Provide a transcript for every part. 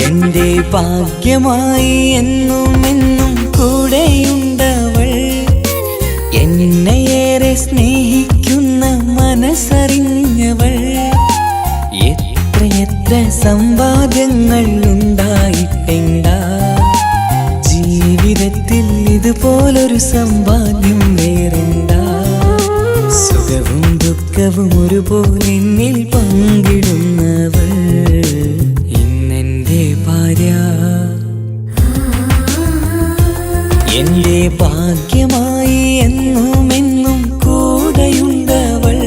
എന്റെ ഭാഗ്യമായി എന്നും എന്നും കൂടെയുണ്ടവൾ. എന്നെയേറെ സ്നേഹിക്കുന്ന മനസ്സറിഞ്ഞവൾ. എത്രയെത്ര സമ്പാദ്യങ്ങൾ ഉണ്ടായിട്ടെന്താ, ജീവിതത്തിൽ ഇതുപോലൊരു സമ്പാദ്യം വേറെന്താ. സുഖവും ദുഃഖവും ഒരുപോലെ എന്നിൽ പങ്കിടുന്നവൾ ഇന്നെന്റെ ഭാര്യ. എന്റെ ഭാഗ്യമായി എന്നും എന്നും കൂടെയുണ്ടവൾ.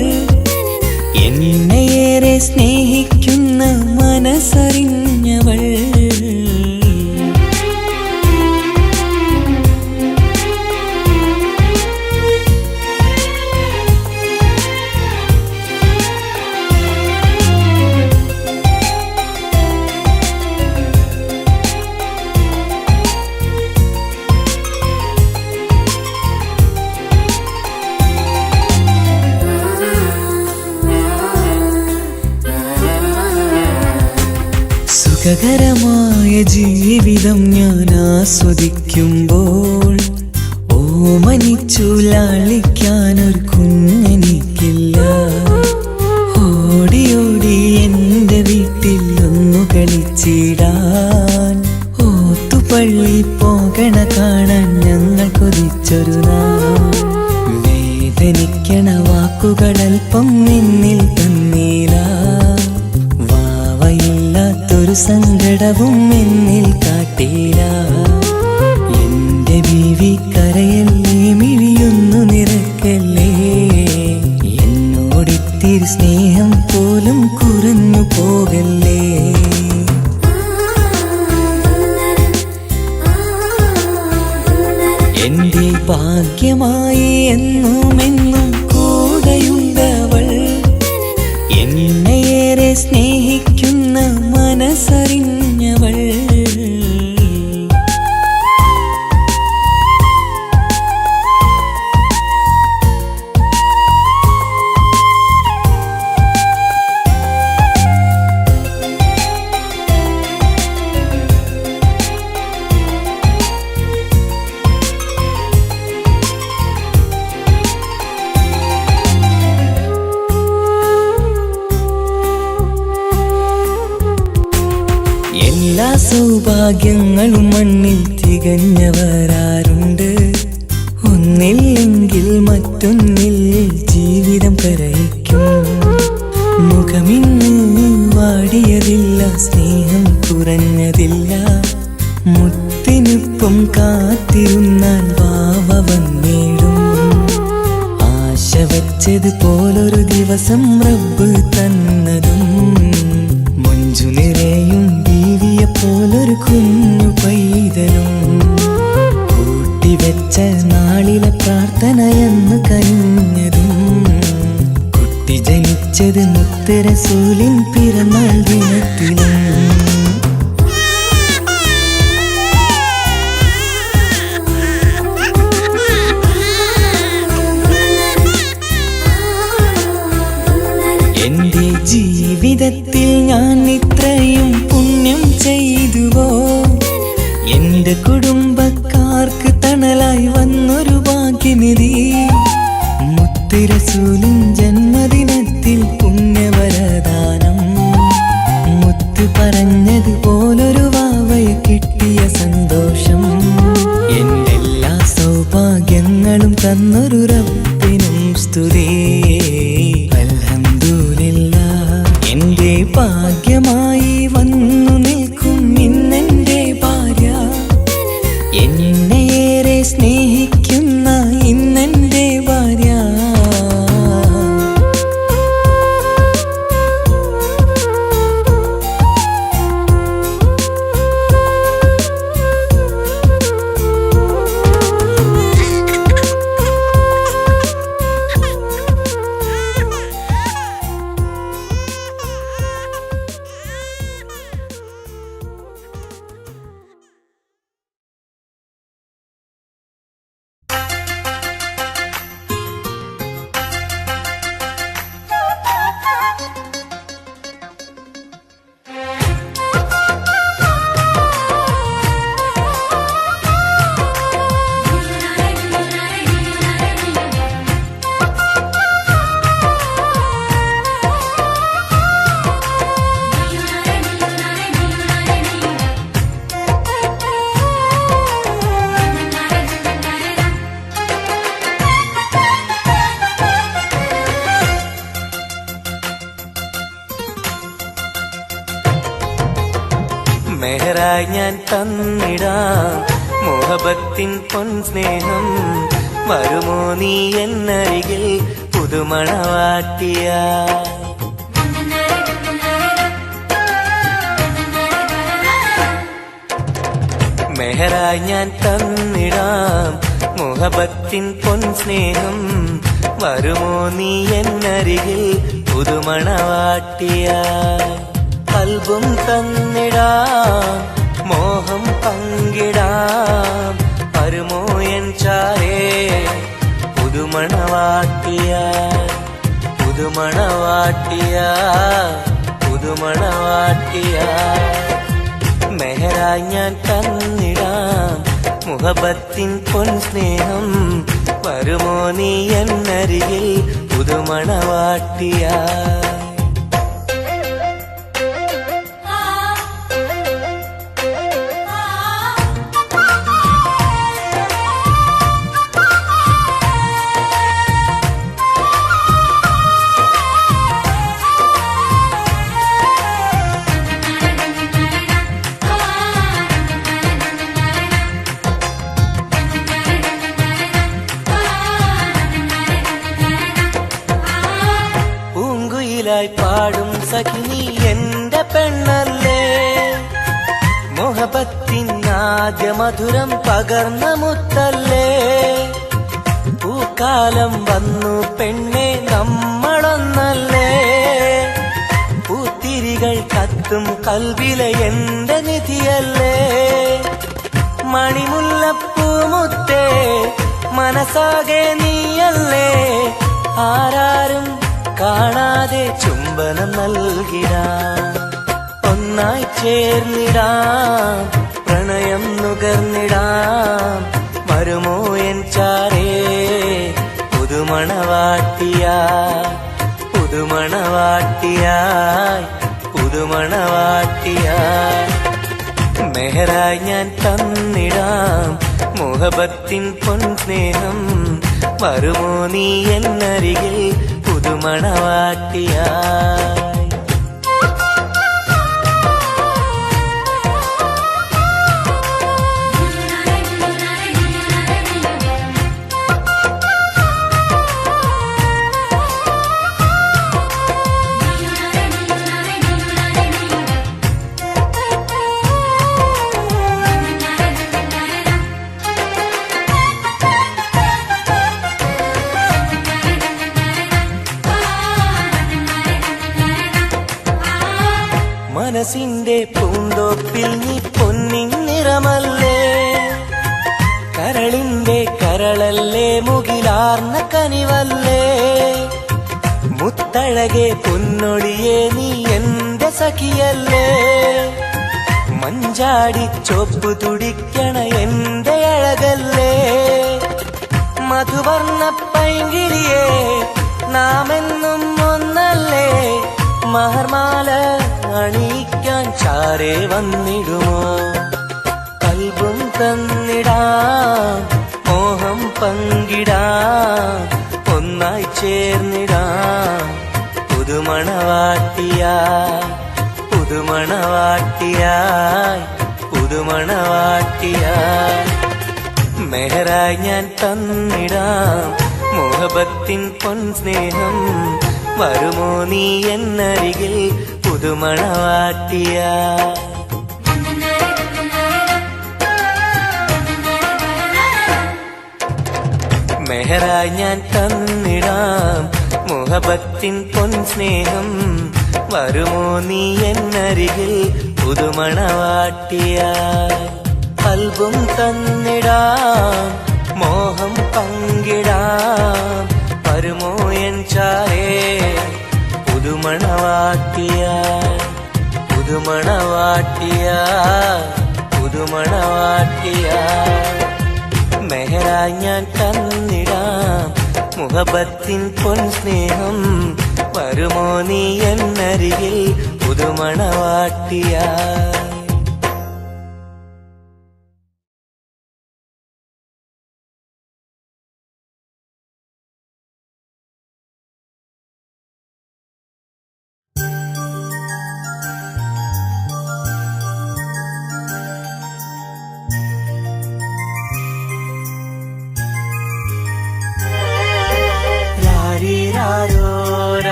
എന്നെയേറെ സ്നേഹിക്കുന്ന മനസ്സറിഞ്ഞവൾ. സുഖകരമായ ജീവിതം ഞാൻ ആസ്വദിക്കുമ്പോൾ ഓമനിച്ചു ലാളിക്കാനൊരു കുഞ്ഞെനിക്കില്ല. ഓടി ഓടി എൻ്റെ വീട്ടിൽ ഒന്നു കളിച്ചിടാൻ ഓത്തുപള്ളി പോകണ കാണാൻ ഞങ്ങൾ കൊതിച്ചൊരു നാൾ. വേദനിക്കണ വാക്കുകളൽപ്പം നിന്നിൽ തന്നീല. വാവയില്ലാത്തൊരു സങ്കടവും എന്നിൽ കാട്ടീല. എന്റെ ബീവി കരയല്ലേ, മിഴിയൊന്നു നിറക്കല്ലേ. എന്നോടിത്തിരി സ്നേഹം പോലും കുറഞ്ഞു പോകല്ലേ. എന്റെ ഭാഗ്യമായി എന്നും എന്നും കൂടെയുണ്ടവൾ. എന്നെയേറെ സ്നേഹിക്കുന്ന മനസ്സറിഞ്ഞവൾ. എല്ലാ സൗഭാഗ്യങ്ങളും മണ്ണിൽ തികഞ്ഞവരാരുണ്ട്. ഒന്നില്ലെങ്കിൽ മറ്റൊന്നിൽ ജീവിതം കരയിക്കും. മുഖമിന്ന് വാടിയതില്ല, സ്നേഹം കുറഞ്ഞതില്ല. മുത്തിനൊപ്പം കാത്തിരുന്നാൽ വാവ വന്നിടും. ആശ വച്ചതുപോലൊരു ദിവസം റബ്ബ് തന്നതും. മഞ്ജു നിറയും ബീവിയെ പോലൊരു കുഞ്ഞു പൈതലും. കൂട്ടിവെച്ച നാളിലെ പ്രാർത്ഥനയെന്ന് കഴിഞ്ഞതും. കുട്ടി ജനിച്ചത് മുത്ത് റസൂലിൻ പിറന്നാൾ ദിനത്തിലും. എന്റെ ജീവിതത്തിൽ ഞാൻ ഇത്രയും പുണ്യം ചെയ്തുവോ. എന്റെ കുടുംബക്കാർക്ക് തണലായി വന്നൊരു ഭാഗ്യനിധി. മുത്ത് റസൂലിൻ ജന്മദിനത്തിൽ പുണ്യവരദാനം. മുത്ത് പറഞ്ഞതുപോലൊരു വാവയെ കിട്ടിയ സന്തോഷം. എന്റെ എല്ലാ സൗഭാഗ്യങ്ങളും തന്നൊരു റബ്ബിനും സ്തുതി. എന്റെ ഭാഗ്യമായി വന്നു നിൽക്കും ഇന്നെന്റെ ഭാര്യ. എന്നെയേറെ സ്നേഹിക്കുന്ന ഇന്നെന്റെ ഭാര്യ. മെഹറായി ഞാൻ തന്നിടാം മുഹബത്തിൻ പൊൻസ്നേഹം. വരുമോ നീ എന്നരികിൽ പുതുമണവാട്ടിയ? മെഹറായി ഞാൻ തന്നിടാം മുഹബത്തിൻ പൊൻസ്നേഹം. വരുമോ നീ എന്നരികിൽ പുതുമണവാട്ടിയ? കൽബും തന്നിടാം മോഹം പങ്കിടാം. വരുമോ എൻ ചാരേ പുതുമണവാട്ടിയ? പുതുമണവാട്ടിയ പുതുമണവാട്ടിയ. മെഹറായി ഞാൻ തന്നിടാം മുഹബത്തിൻ പൊൻസ്നേഹം. വരുമോ നീ എന്നരികിൽ പുതുമണവാട്ടിയ? പാടും സഖിനി എന്റെ പെണ്ണല്ലേ, മുഹബത്തിൻ ആദ്യ മധുരം പകർന്ന മുത്തല്ലേ. പൂക്കാലം വന്നു പെണ്ണെ നമ്മളൊന്നല്ലേ, പൂത്തിരികൾ കത്തും കൽവിലെ എന്റെ നിധിയല്ലേ. മണിമുല്ലപ്പൂമുത്തേ മനസ്സാകെ നീയല്ലേ, ആരാരും കാണാതെ ചുംബനം നൽകിടാം. ഒന്നായി ചേർന്നിടാം പ്രണയം നുകർന്നിടാം. വരുമോ എൻ ചാരേ പുതുമണവാട്ടിയ? പുതുമണവാട്ടിയായി പുതുമണവാട്ടിയായി. മെഹറായി ഞാൻ തന്നിടാം മുഹബത്തിൻ പൊൻസ്നേഹം. വരുമോ നീ എന്നരികിൽ പുതുമണവാട്ടിയായി? മനസ്സിന്റെ പൂന്തോപ്പിൽ നീ പൊന്നിൻ നിറമല്ലേ, കരളിന്റെ കരളല്ലേ, മുകിലാർന്ന കനിവല്ലേ. മുത്തഴകെ പൊന്നൊളിയെ നീ എന്റെ സഖിയല്ലേ, മഞ്ചാടി ചോപ്പ് തുടിക്കണ എന്റെ അഴകല്ലേ. മധുവർണ്ണ പൈങ്കിളിയെ നാമെന്നും ഒന്നല്ലേ, മഹർമാല അണിയിക്കാൻ ചാരേ വന്നിടുമോ. കൽബും തന്നിടാം മോഹം പങ്കിടാം. ഒന്നായി ചേർന്നിടാം പുതുമണവാട്ടിയായി പുതുമണവാട്ടിയായി പുതുമണവാട്ടിയായി. മെഹറായി ഞാൻ തന്നിടാം മുഹബത്തിൻ പൊൻസ്നേഹം. വരുമോ നീ എന്നരികിൽ പുതുമണവാട്ടിയ? മെഹറായി ഞാൻ തന്നിടാം മുഹബത്തിൻ പൊൻസ്നേഹം. വരുമോ നീ എന്നരികിൽ പുതുമണവാട്ടിയ? കൽബും തന്നിടാം മോഹം പങ്കിടാം. വരുമോ എൻ ചാരേ പുതുമണവാട്ടിയ? പുതുമണവാട്ടിയ പുതുമണവാട്ടിയ. മെഹറായി ഞാൻ തന്നിടാം മുഹബത്തിൻ പൊൻസ്നേഹം. വരുമോ നീ എന്നരികിൽ പുതുമണവാട്ടിയ?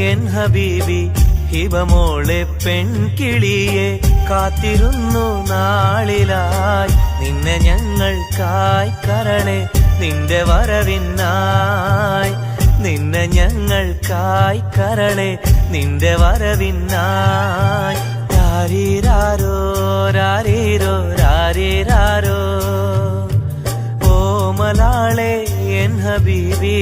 എൻ ഹബീബി ഹിബമോളെ പെൺകിളിയെ കാത്തിരുന്നു നാളിലായി നിന്നെ ഞങ്ങൾക്കായി കരളെ നിന്റെ വരവിനായി നിന്നെ ഞങ്ങൾക്കായി കരളെ നിന്റെ വരവിനായി രാരീരാരോ രാരീരോ രാരീരാരോ ഓമലാളെ എൻ ഹബീബി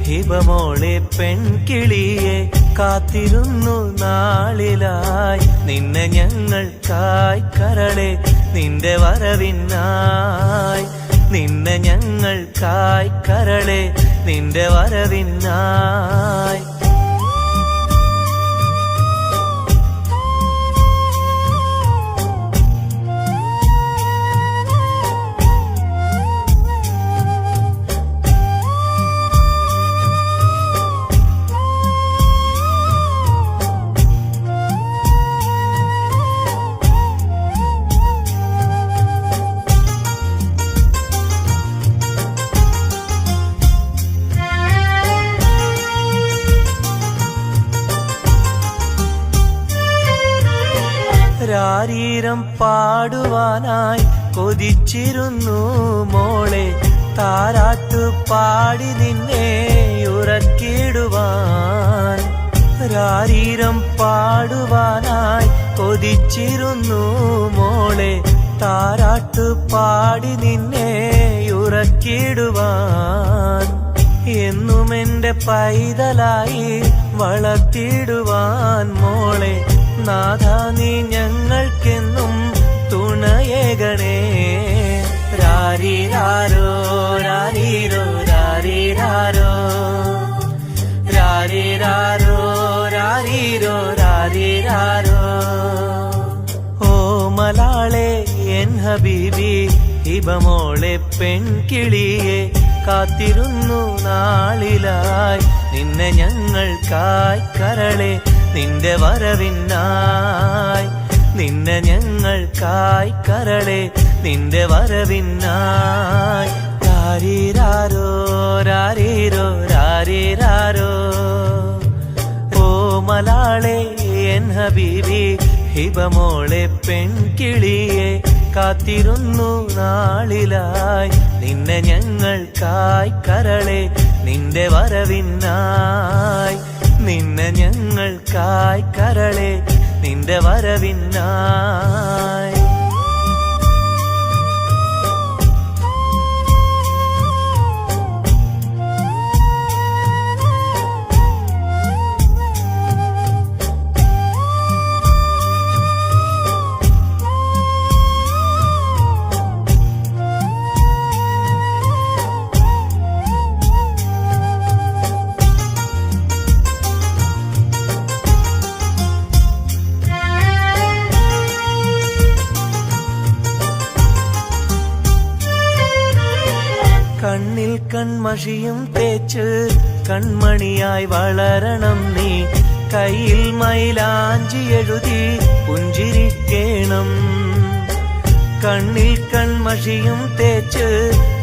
ഹിബമോളെ പെൺകിളിയെ കാത്തിരുന്നു നാളിലായി നിന്നെ ഞങ്ങൾക്കായി കരളെ നിന്റെ വരവിനായി നിന്നെ ഞങ്ങൾക്കായി കരളെ നിന്റെ വരവിനായി രാരീരം പാടുവാനായി കൊതിച്ചിരുന്നു മോളെ താരാട്ടു പാടി നിന്നെ ഉറക്കിടുവാൻ രാരീരം പാടുവാനായി കൊതിച്ചിരുന്നു മോളെ താരാട്ടു പാടി നിന്നെ ഉറക്കിടുവാൻ എന്നും എന്റെ പൈതലായി വളർത്തിടുവാൻ മോളെ നാഥ നീ ഞങ്ങൾക്കെന്നും തുണയേകണേ രാരീരാരോ രാരീരോ രാരീരാരോ രാരീരാരോ രാരീരോ രാരീരാരോ ഓമലാളെ എൻ ഹബീബി ഹിബമോളെ പെൺകിളിയെ കാത്തിരുന്നു നാളിലായി നിന്നെ ഞങ്ങൾക്കായി കരളെ നിന്റെ വരവിനായി നിന്നെ ഞങ്ങൾക്കായി കരളെ നിന്റെ വരവിനായി രാരീരാരോ രാരീരോ രാരീരാരോ ഓമലാളെ എൻ ഹബീബി ഹിബമോളെ പെൺകിളിയെ കാത്തിരുന്നു നാളിലായി നിന്നെ ഞങ്ങൾക്കായി കരളെ നിന്റെ വരവിനായി നിന്നെ ഞങ്ങൾക്കായി കരളെ നിന്റെ വരവിനായി കണ്ണിൽ കൺമഷിയും തേച്ച് കൺമണിയായി വളരണം നീ കയ്യിൽ മൈലാഞ്ചി എഴുതി പുഞ്ചിരിക്കേണം കണ്ണിൽ കൺമഷിയും തേച്ച്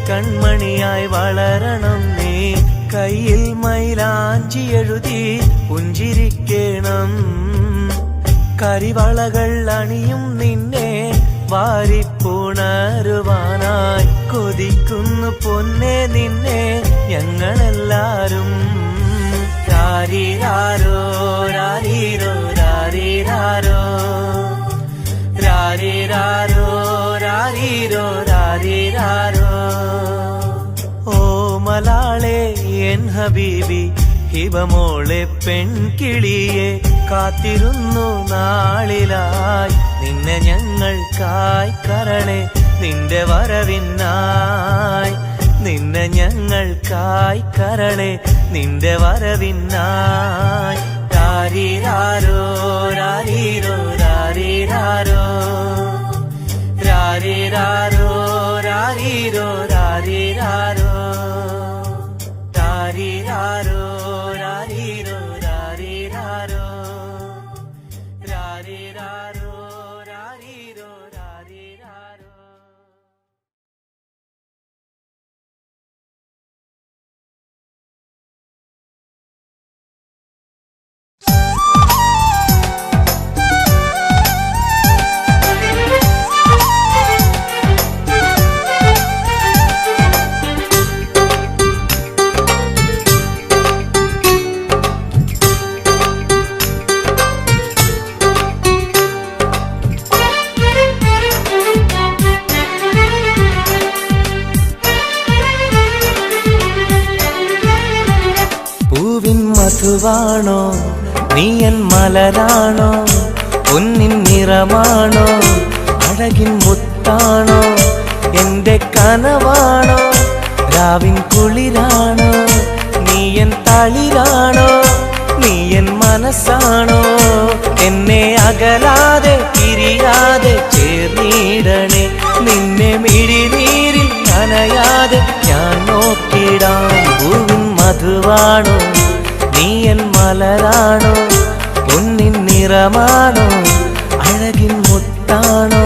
കൺമണിയായി വളരണം നീ കയ്യിൽ മൈലാഞ്ചി എഴുതി പുഞ്ചിരിക്കേണം കരിവളകൾ അണിയും നിന്നെ വാരിപ്പുണരുവാനായി കൊതിക്കുന്നു പൊന്നെ നിന്നെ ഞങ്ങളെല്ലാരും രാരീരാരോ രാരീരോ രാരീരാരോ രാരീരാരോ രാരീരോ രാരീരാരോ ഓമലാളെ എൻ ഹബീബി ഹിബമോളെ പെൺകിളിയെ കാത്തിരുന്നു നാളിലായി നിന്നെ ഞങ്ങൾക്കായി കരളെ നിന്റെ വരവിനായി നിന്നെ ഞങ്ങൾക്കായി കരളെ നിന്റെ വരവിനായി രാരീരാരോ രാരീരോ രാരീരാരോ രാരീരാരോ രാരീരോ രാരീരാരോ രാരീരാരോ രാരീരോ രാരീരാരോ രാരീരാരോ രാരീരോ രാരീരാരോ മധുവാണോ നീ എൻ മലരാണോ പൊന്നിൻ നിറമാണോ അഴകിൻ മുത്താണോ എന്റെ കനവാണോ രാവിൻ കുളിരാണോ നീ എൻ തളിരാണോ നീ എൻ മനസ്സാണോ എന്നെ അകലാതെ പിരിയാതെ ചേർന്നിടണേ നിന്നെ മിഴിനീരിൽ നനയാതെ ഞാൻ നോക്കിടാം പൂവിൻ മധുവാണോ നീ എൻ മലരാണോ പൊന്നിൻ നിറമാണോ അഴകിൻ മുത്താണോ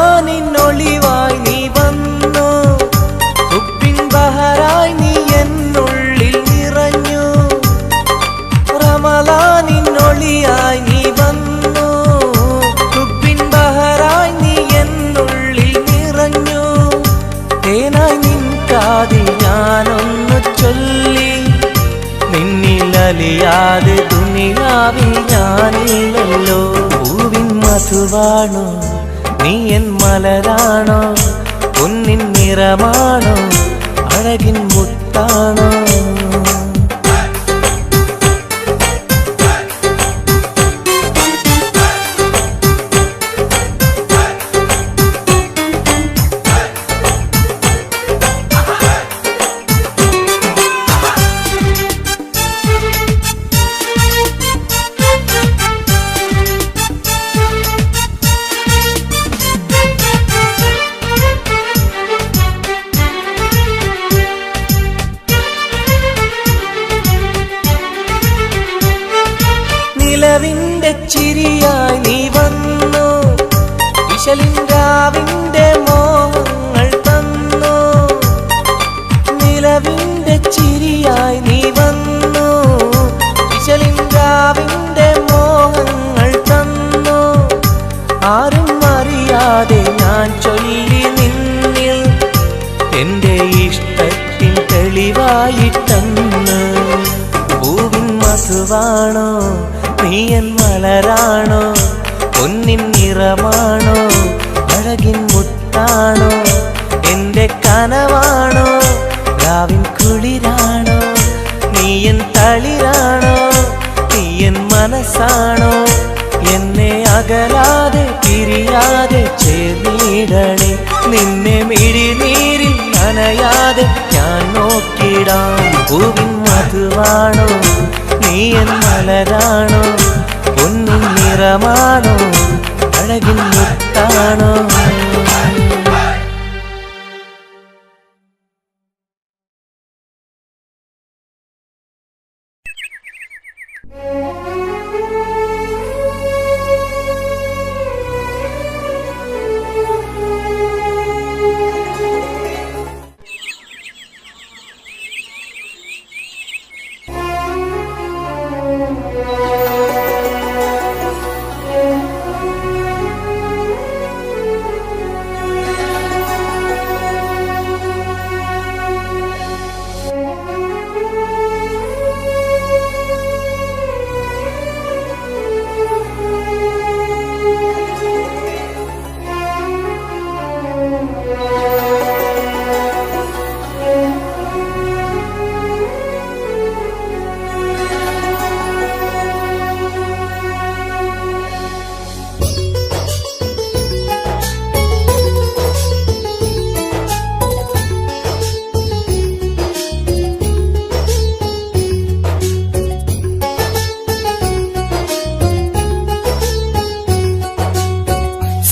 റമളാനിന്നൊളിവായി നീ വന്നു ഉപ്പിൻ ബഹറായി നീ എന്നുള്ളിൽ നിറഞ്ഞു റമളാനിന്നൊളിയായി നീ വന്നു ഉപ്പിൻ ബഹറായി നീ എന്നുള്ളിൽ നിറഞ്ഞു തേനായി നിൻ കാതിൽ ഞാനൊന്നു ചൊല്ലി നിന്നിലലിയാതെ ദുനിയാവിൽ ഞാനില്ലല്ലോ പൂവിൻ മധുവാണോ നീ എൻ മലരാണോ പൊന്നിൻ നിറമാണോ അഴകിൻ മുത്താണോ നിലവിന്റെ ചിരിയായി നീ വന്നു വിശലിൻരാവിന്റെ മോഹങ്ങൾ തന്നു നിലവിന്റെ ചിരിയായി നീ വന്നു വിശലിൻരാവിന്റെ മോഹങ്ങൾ തന്നു ആരും അറിയാതെ ഞാൻ ചൊല്ലി നിന്നിൽ എന്റെ ഇഷ്ടത്തിൻ തെളിവായിട്ടന്ന് പൂവിൻ മധുവാണോ നീ എൻ മലരാണോ പൊന്നിൻ നിറമാണോ അഴകിൻ മുത്താണോ എന്റെ കനവാണോ രാവിൻ കുളിരാണോ നീ എൻ തളിരാണോ നീ എൻ മനസ്സാണോ എന്നെ അകലാതെ പിരിയാതെ ചേർന്നിടണേ നിന്നെ മിഴിനീരിൽ നനയാതെ ഞാൻ നോക്കിടാം പൂവിൻ മധുവാണോ നീ എൻ മലരാണോ പൊന്നിൻ നിറമാണോ അഴകിൻ മുത്താണോ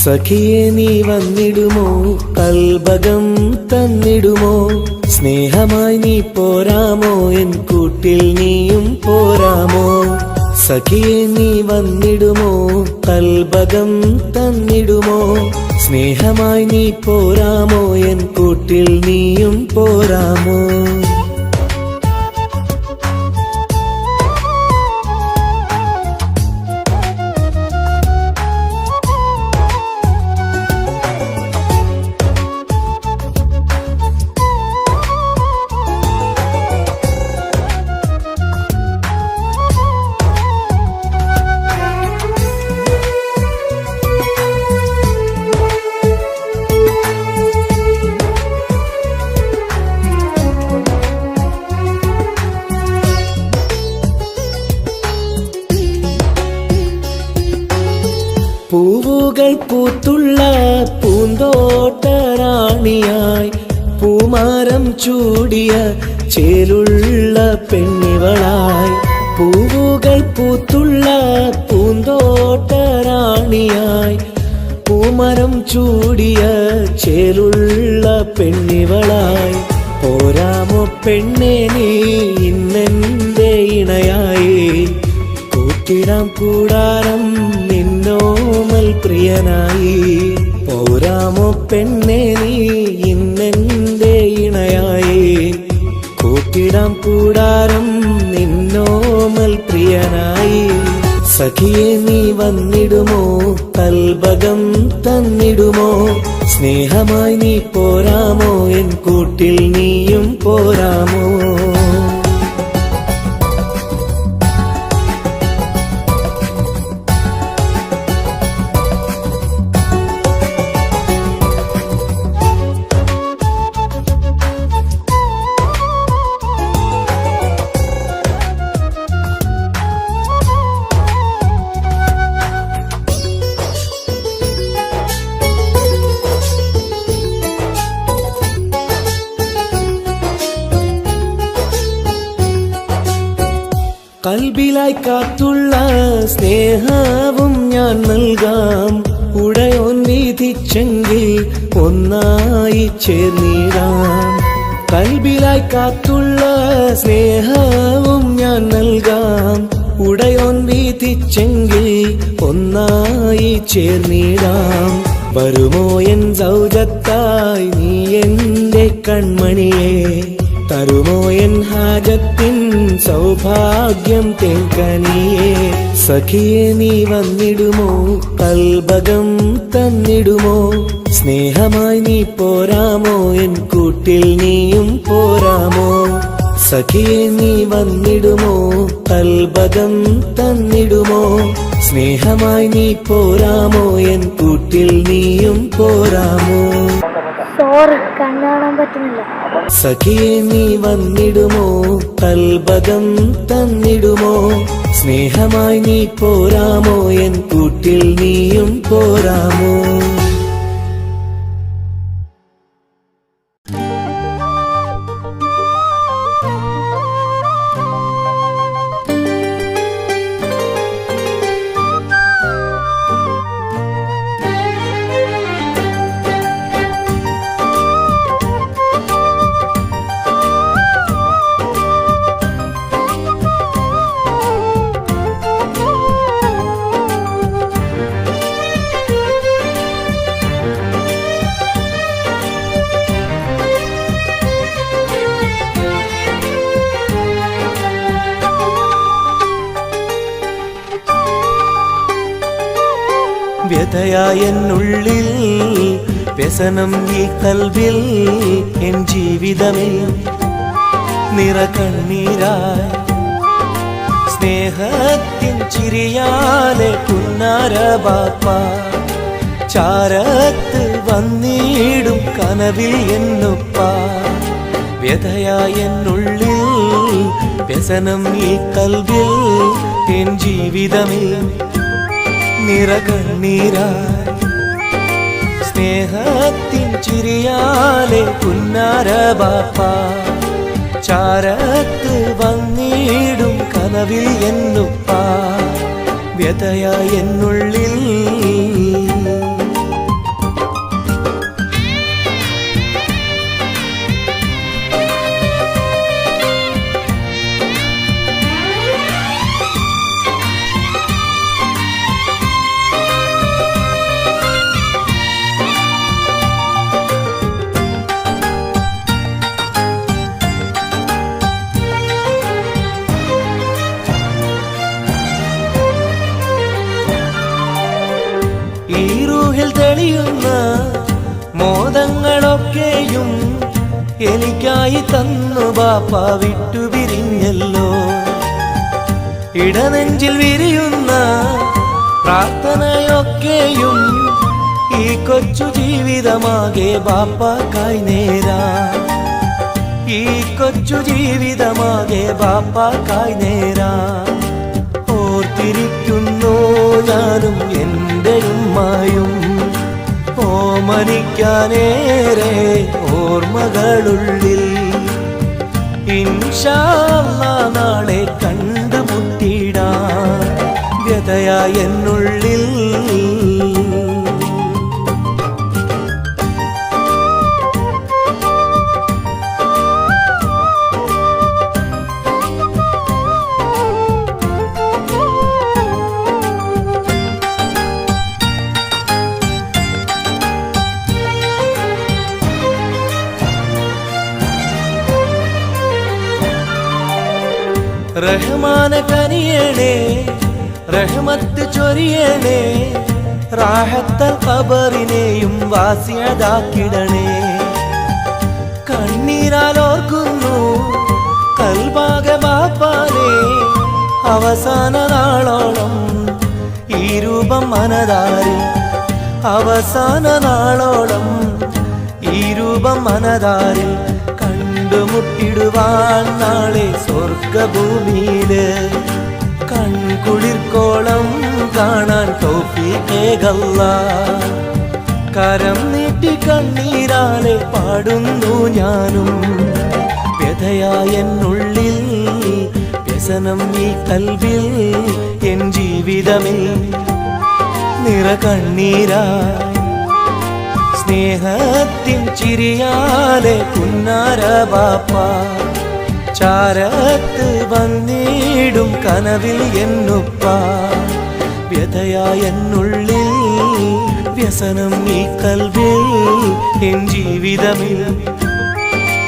സഖിയെ നീ വന്നിടുമോ കൽബകം തന്നിടുമോ സ്നേഹമായി നീ പോരാമോ എൻ കൂട്ടിൽ നീയും പോരാമോ സഖിയെ നീ വന്നിടുമോ കൽബകം തന്നിടുമോ സ്നേഹമായി നീ പോരാമോ എൻ കൂട്ടിൽ നീയും പോരാമോ? പൂവുകൾ പൂത്തുള്ള പൂന്തോട്ടറാണിയായി പൂമാരം ചൂടിയ ചേലുള്ള പെണ്ണിവളായി. പൂവുകൾ പൂത്തുള്ള പൂന്തോട്ടറാണിയായി പൂമരം ചൂടിയ ചേലുള്ള പെണ്ണിവളായി. പോരാമോ പെണ്ണേ നീ ഇന്നെന്റെ ഇണയായി? കൂട്ടിടാം കൂടാരം നിന്നോമൽ പ്രിയനായി. പോരാമോ പെണ്ണേ നീ ഇന്നെന്റെ ഇണയായി? കൂട്ടിടാം കൂടാരം നിന്നോമൽ പ്രിയനായി. സഖിയെ നീ വന്നിടുമോ? കൽബകം തന്നിടുമോ? സ്നേഹമായി നീ പോരാമോ എൻ കൂട്ടിൽ നീയും പോരാമോ? കൽബിലായി കാത്തുള്ള സ്നേഹവും ഞാൻ നൽകാം. ഉടയോൻ വിധിച്ചെങ്കിൽ ഒന്നായി ചേർന്നിടാം. കൽബിലായി കാത്തുള്ള സ്നേഹവും ഞാൻ നൽകാം. ഉടയോൻ വിധിച്ചെങ്കിൽ ഒന്നായി ചേർന്നിടാം. വരുമോ എൻ സൗജത്തായി നീ എന്റെ കൺമണിയെ? തരുമോ എൻ ഹാജത്തിൻ സൗഭാഗ്യം തേൻകനിയേ? സഖിയെ നീ വന്നിടുമോ? കൽബകം തന്നിടുമോ? സ്നേഹമായി നീ പോരാമോ എൻ കൂട്ടിൽ നീയും പോരാമോ? സഖിയെ നീ വന്നിടുമോ? കൽബകം തന്നിടുമോ? സ്നേഹമായി നീ പോരാമോ എൻ കൂട്ടിൽ നീയും പോരാമോ? സോറി, കണ്ണാണാൻ പറ്റുന്നില്ല. സഖിയെ നീ വന്നിടുമോ? കൽബകം തന്നിടുമോ? സ്നേഹമായി നീ പോരാമോ എൻ കൂട്ടിൽ നീയും പോരാമോ? വ്യഥയായെന്നുള്ളിൽ വ്യസനം ഈ കൽവിൽ എൻ ജീവിതമേ നിറകണ്ണീരായി സ്നേഹത്തിൻ ചിരിയാലെ പുന്നാര ബാപ്പ ചാരത്ത് വന്നിടും കനവിൽ എന്നുപ്പ. വ്യഥയായെന്നുള്ളിൽ വ്യസനം ഈ കൽവിൽ എൻ ജീവിതമേ നിറകണ്ണീരായി സ്നേഹത്തിൻ ചിരിയാലെ പുന്നാര ബാപ്പ ചാരത്ത് വന്നിടും കനവിൽ എന്നുപ്പ. വ്യഥയായെന്നുള്ളിൽ ഒക്കെയും എനിക്കായി തന്നു ബാപ്പ വിട്ടുപിരിഞ്ഞല്ലോ. ഇടനെഞ്ചിൽ വിരിയുന്ന പ്രാർത്ഥനയൊക്കെയും ഈ കൊച്ചു ജീവിതമാകെ ബാപ്പാക്കായി നേരാ. ഈ കൊച്ചു ജീവിതമാകെ ബാപ്പാക്കായി നേരാ. ഓർത്തിരിക്കുന്നു ഞാനും എൻ്റെ ഉമ്മായും, ഓമനിക്കാനേറെ ഓർമ്മകളുള്ളിൽ. ഇൻഷാ അല്ലാഹ് നാളെ കണ്ടുമുട്ടിടാം വ്യതയായ എന്നുള്ളിൽ. റഹ്മാന കനിയണേ, റഹ്മത്ത് ചൊരിയണേ, റാഹത്തൽ ഖബറിനെയും വാസിയതാക്കിടണേ. കണ്ണീരാൽ ഓർക്കുന്നു കൽബാകെ ബാപ്പാനെ, അവസാന നാളോളം ഈ രൂപം മനതാരിൽ. അവസാന നാളോളം ഈ രൂപം മനതാരിൽ. കണ്ടുമുട്ടിടുവാൻ നാളെ സ്വർഗഭൂമിയില്. കൺകുളിർക്കോളം കാണാൻ തൗഫീഖേകല്ലാഹ്. കരം നീട്ടി കണ്ണീരാലെ പാടുന്നു ഞാനും വ്യഥയായ എന്നുള്ളിൽ. വ്യസനം ഈ കൽബിൽ എൻ ജീവിതമിൽ നിറകണ്ണീരായി. സ്നേഹത്തിൻ ചിരിയാലെ പുന്നാര ബാപ്പ ചാരത്ത് വന്നിടും കനവിൽ എന്നുപ്പ. വ്യഥയായ എന്നുള്ളിൽ വ്യസനം ഈ കൽബിൽ എൻ ജീവിതമിൽ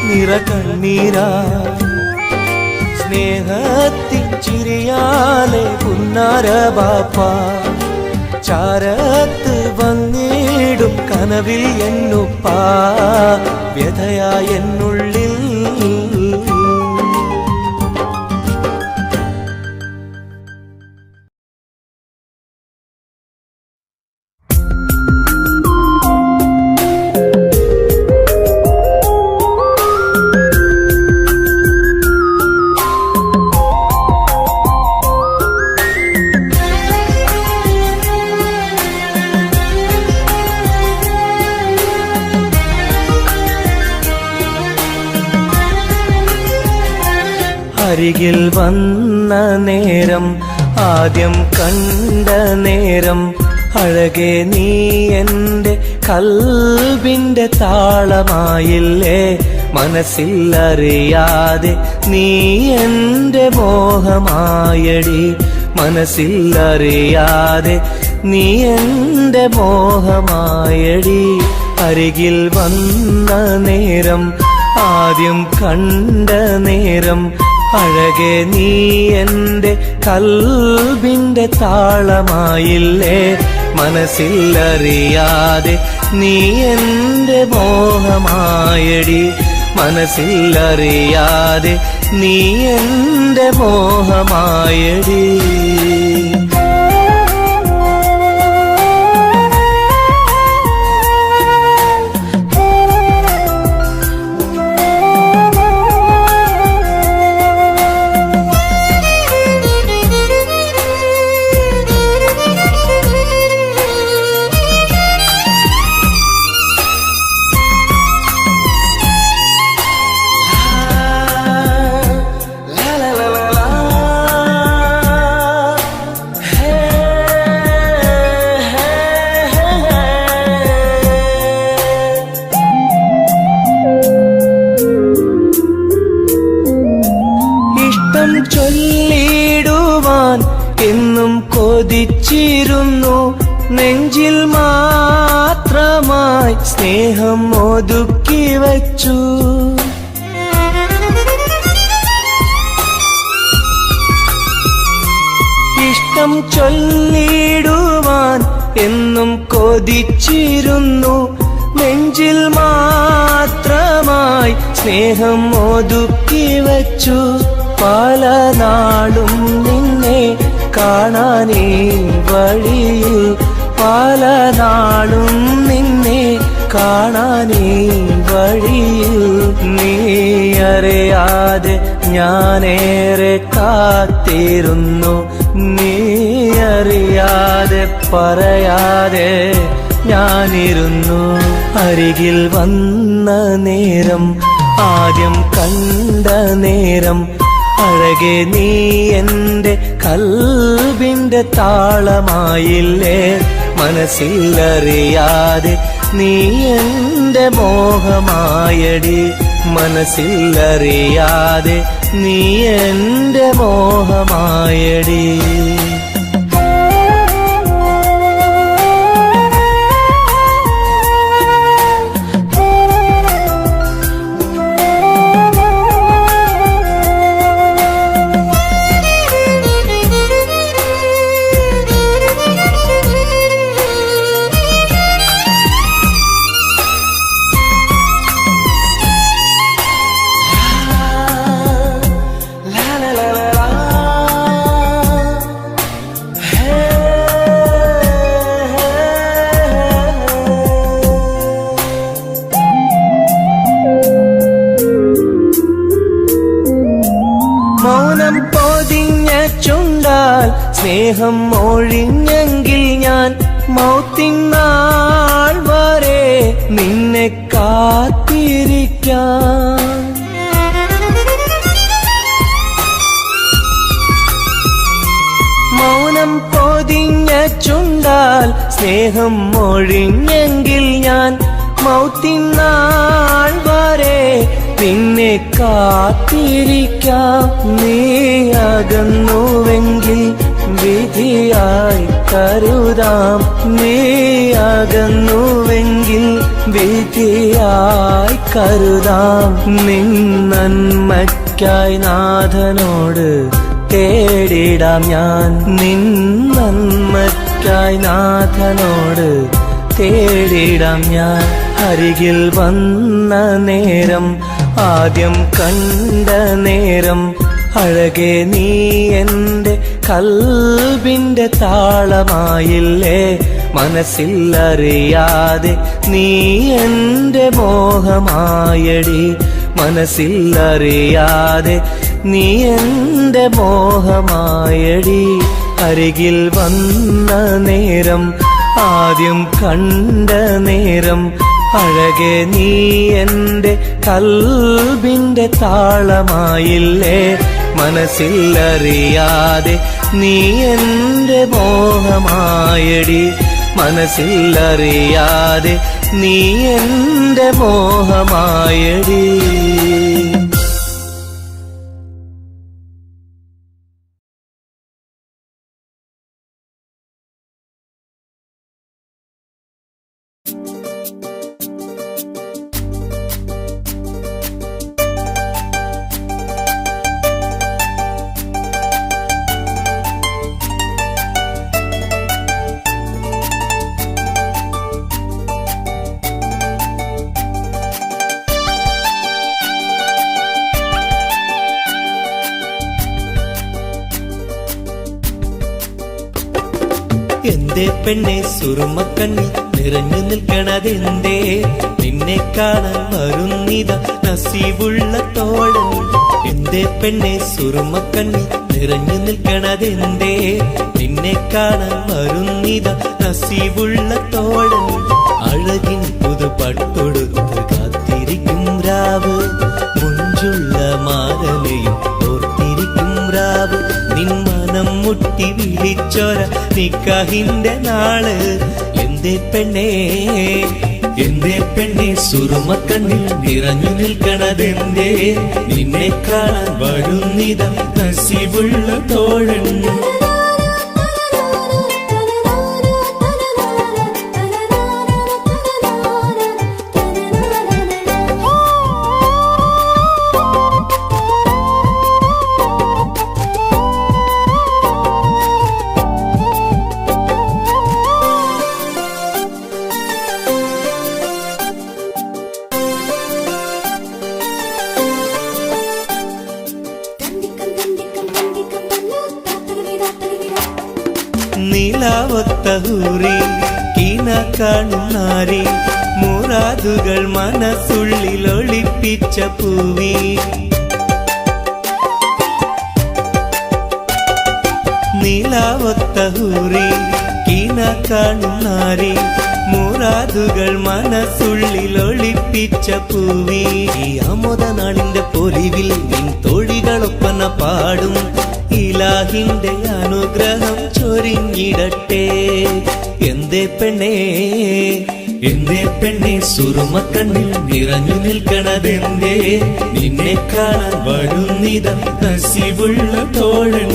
നിറകണ്ണീരായി. സ്നേഹത്തിൻ ചിരിയാലെ പുന്നാര ബാപ്പ ചാരത്ത് വന്നിടും കനവിൽ എന്നുപ്പ. വ്യഥയായ എന്നുള്ളിൽ. അരികിൽ വന്ന നേരം, ആദ്യം കണ്ട നേരം, അഴകെ നീ എൻ്റെ കൽബിൻ്റെ താളമായില്ലേ. മനസ്സിലറിയാതെ നീ എൻ്റെ മോഹമായടി. മനസ്സിലറിയാതെ നീ എൻ്റെ മോഹമായടി. അരികിൽ വന്ന നേരം, ആദ്യം കണ്ട നേരം, അഴകെ നീ എൻ്റെ കൽബിൻ്റെ താളമായില്ലേ. മനസ്സിലറിയാതെ നീ എൻ്റെ മോഹമായടി. മനസ്സിലറിയാതെ നീ എൻ്റെ മോഹമായടി. ചൊല്ലിടുവാൻ എന്നും കൊതിച്ചിരുന്നു. നെഞ്ചിൽ മാത്രമായി സ്നേഹം ഒതുക്കി വച്ചു. ഇഷ്ടം ചൊല്ലിടുവാൻ എന്നും കൊതിച്ചിരുന്നു. നെഞ്ചിൽ മാത്രമായി സ്നേഹം ഒതുക്കി വച്ചു. പല നാളും നിന്നെ കാണാനേ വഴിയിൽ, പല നാളും നിന്നെ കാണാനേ വഴിയിൽ. നീ അറിയാതെ ഞാനേറെ കാത്തിരുന്നു, നീ അറിയാതെ പറയാതെ ഞാനിരുന്നു. അരികിൽ വന്ന നേരം, ആദ്യം കണ്ട നേരം, അഴകെ നീ എൻ്റെ കൽബിൻ്റെ താളമായില്ലേ. മനസ്സിലറിയാതെ നീ എൻ്റെ മോഹമായടി, മനസ്സിലറിയാതെ നീ എൻ്റെ മോഹമായടി. മൗനം പൊതിഞ്ഞ ചുണ്ടാൽ സ്നേഹം ഒഴിഞ്ഞെങ്കിൽ ഞാൻ മൗത്തിനാൾ വരെ നിന്നെ കാത്തിരിക്കാം. മൗനം പൊതിഞ്ഞ ചുണ്ടാൽ സ്നേഹം ഒഴിഞ്ഞെങ്കിൽ ഞാൻ മൗത്തിനാൾ വരെ നിന്നെ കാത്തിരിക്കാം. നീ അകന്നുവെങ്കിൽ വിധിയായി കരുതാം, നീ അകന്നുവെങ്കിൽ വിധിയായി കരുതാം. നിൻ നന്മയ്ക്കായി നാഥനോട് തേടിടാം ഞാൻ, നിൻ നന്മയ്ക്കായി നാഥനോട് തേടിടാം ഞാൻ. അരികിൽ വന്ന നേരം, ആദ്യം കണ്ട നേരം, അഴകെ നീ എൻ്റെ കൽബിൻ്റെ താളമായില്ലേ. മനസ്സിലറിയാതെ നീ എൻ്റെ മോഹമായടി, മനസ്സിലറിയാതെ നീ എൻ്റെ മോഹമായടി. അരികിൽ വന്ന നേരം, ആദ്യം കണ്ട നേരം, അഴകെ നീ എൻ്റെ കൽബിൻ്റെ താളമായില്ലേ. മനസ്സിലറിയാതെ നീ എൻ്റെ മോഹമായടി, മനസ്സിലറിയാതെ നീ എൻ്റെ മോഹമായടി. എന്തേ പെണ്ണെ സുറുമക്കണ്ണി നിറഞ്ഞു നിൽക്കണതെന്തേ, നിന്നെ കാണാൻ വരുന്നിത നസീബുള്ള തോഴൻ. എന്തേ പെണ്ണെ സുറുമക്കണ്ണി നിറഞ്ഞു നിൽക്കണതെന്തേ, നിന്നെ കാണാൻ വരുന്നിത നസീബുള്ള തോഴൻ. അഴകിൻ പുതുപട്ടൊടുത്ത് കാത്തിരിക്കും രാവ്, മുഞ്ചുള്ള മാരലയും ഓർത്തിരിക്കും രാവ്. നിൻ മനം മുട്ടി വിളിച്ചൊര നിക്കാഹിന്റെ നാള്. എന്തേ പെണ്ണേ, എന്തേ പെണ്ണെ സുറുമക്കണ്ണിൽ നിറഞ്ഞു നിൽക്കണതെന്തേ, നിന്നെ കാണാൻ വരുന്നിത നസീബുള്ള തോഴൻ. നിലാവൊത്ത ഹൂറി കീന കാണുന്നാരി മുറാദുകൾ മനസ്സുള്ളിൽ ഒളിപ്പിച്ച പൂവി നിലാവൊത്ത ഹൂറി കീന കാണുന്നാരി മുറാദുകൾ മനസ്സുള്ളിൽ ഒളിപ്പിച്ച പൂവി ഈ ആമോദ നാളിന്റെ പൊലിവിൽ നിൻ തോഴികളൊപ്പന പാടും ഇലാഹിന്റെ അനുഗ്രഹം ചൊരിഞ്ഞിടട്ടെ എന്തേ പെണ്ണേ സുറുമക്കണ്ണിൽ നിറഞ്ഞു നിൽക്കണതെന്തേ നിന്നെ കാണാൻ വരുന്നിത നസീബുള്ള തോഴൻ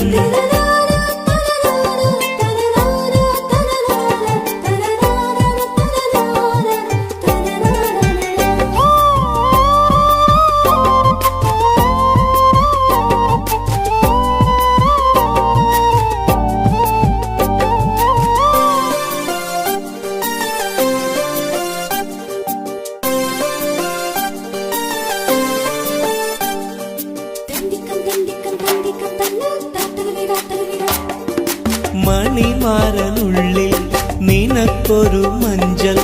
മണിമാരനുള്ളിൽ നിനക്കൊരു മഞ്ചൽ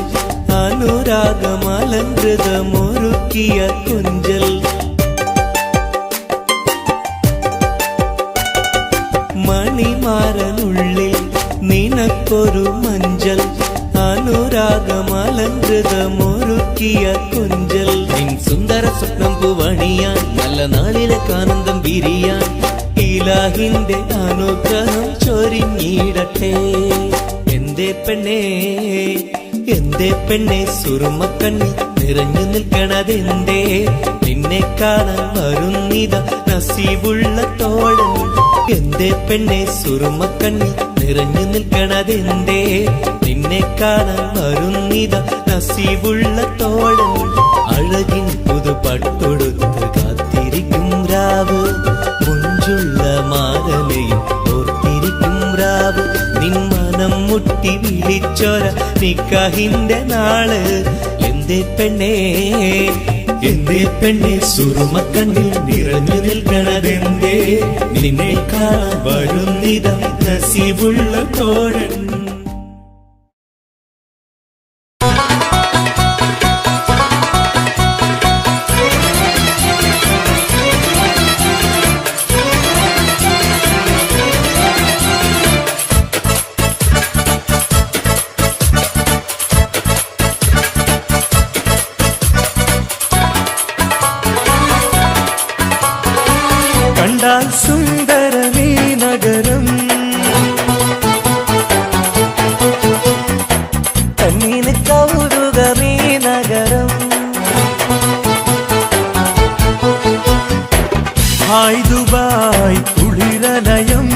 അനുരാഗമലങ്കൃതമൊരുക്കിയ കൊഞ്ചൽ മണിമാരനുള്ളിൽ നിനക്കൊരു മഞ്ചൽ അനുരാഗമലങ്കൃതമൊരുക്കിയ കൊഞ്ചൽ നിൻ സുന്ദര സ്വപ്നം പൂവണിയാൻ നല്ല നാളിലെ ആനന്ദം വിരിയാൻ ഇലാഹിന്റെ അനുഗ്രഹം ചൊരിഞ്ഞിടട്ടെ എന്തേ പെണ്ണേ സുറുമക്കണ്ണി നിറഞ്ഞു നിൽക്കണതെന്തേ നിന്നെ കാണാൻ വരുന്നിത നസീബുള്ള തോഴൻ എന്തേ പെണ്ണേ സുറുമക്കണ്ണി നിറഞ്ഞു നിൽക്കണതെന്തേ നിന്നെ കാണാൻ വരുന്നിത നസീബുള്ള തോഴൻ അഴകിൻ പുതുപട്ടൊടുത്ത് കാത്തിരിക്കും രാവ് മുഞ്ചുള്ള മാരലയും ഓർത്തിരിക്കും രാവ് നിൻ മനം മുട്ടി വിളിച്ചോര നിക്കാഹിന്റെ നാള് എന്തേ പെണ്ണേ സുറുമക്കണ്ണിൽ നിറഞ്ഞു നിൽക്കണതെന്തേ നിന്നെ കാണാൻ വരുന്നിത നസീബുള്ള തോഴൻ സുന്ദരമീ നഗരം കണ്ണീന് കൗതുകമീ നഗരം ഹായ് ദുബായ് കുളിരലയം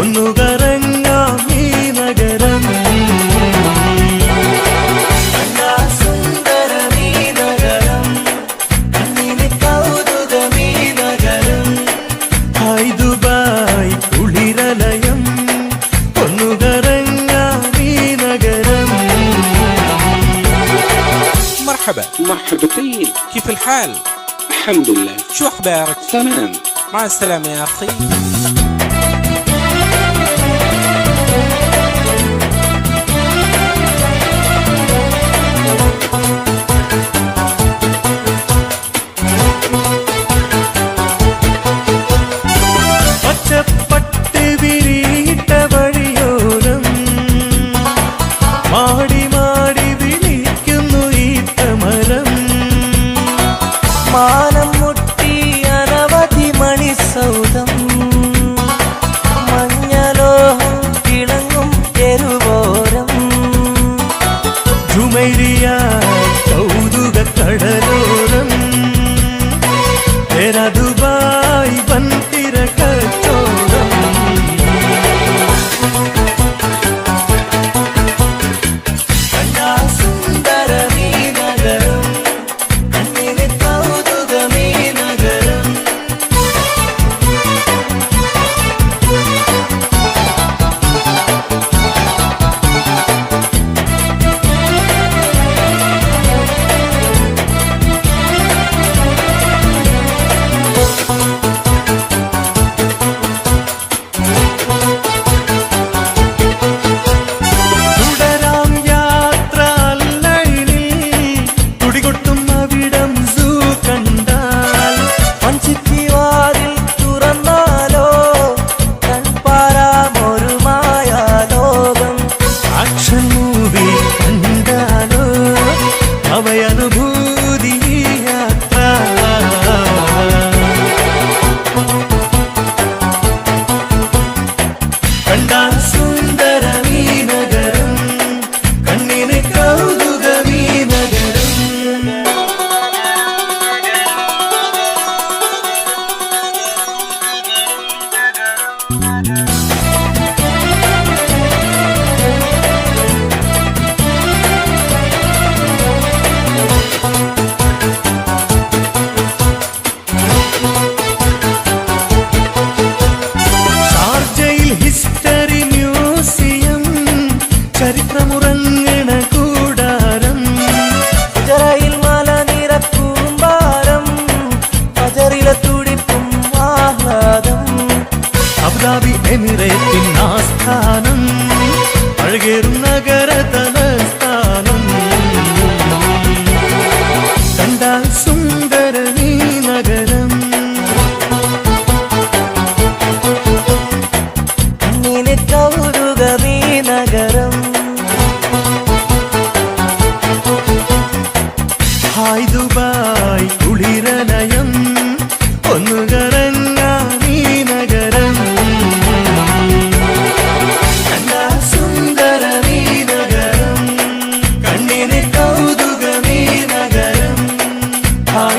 ഒന്നു കറങ്ങാം ഈ നഗരം സുന്ദരമീ നഗരം കണ്ണീന് കൗതുകമീ നഗരം ഹായ് ദുബായ് കുളിരലയം ഒന്നു കറങ്ങാം ഈ നഗരം مرحبا مرحبتين. كيف الحال؟ الحمد لله. شو أخبارك؟ تمام. مع السلامة يا أخي. പച്ചപ്പട്ട് വിരിയിട്ട വഴിയോരം മാടി മാടി വിളിക്കുന്നു ഈ തമരം മാനം മുട്ടി അനവധി മണിസൗധം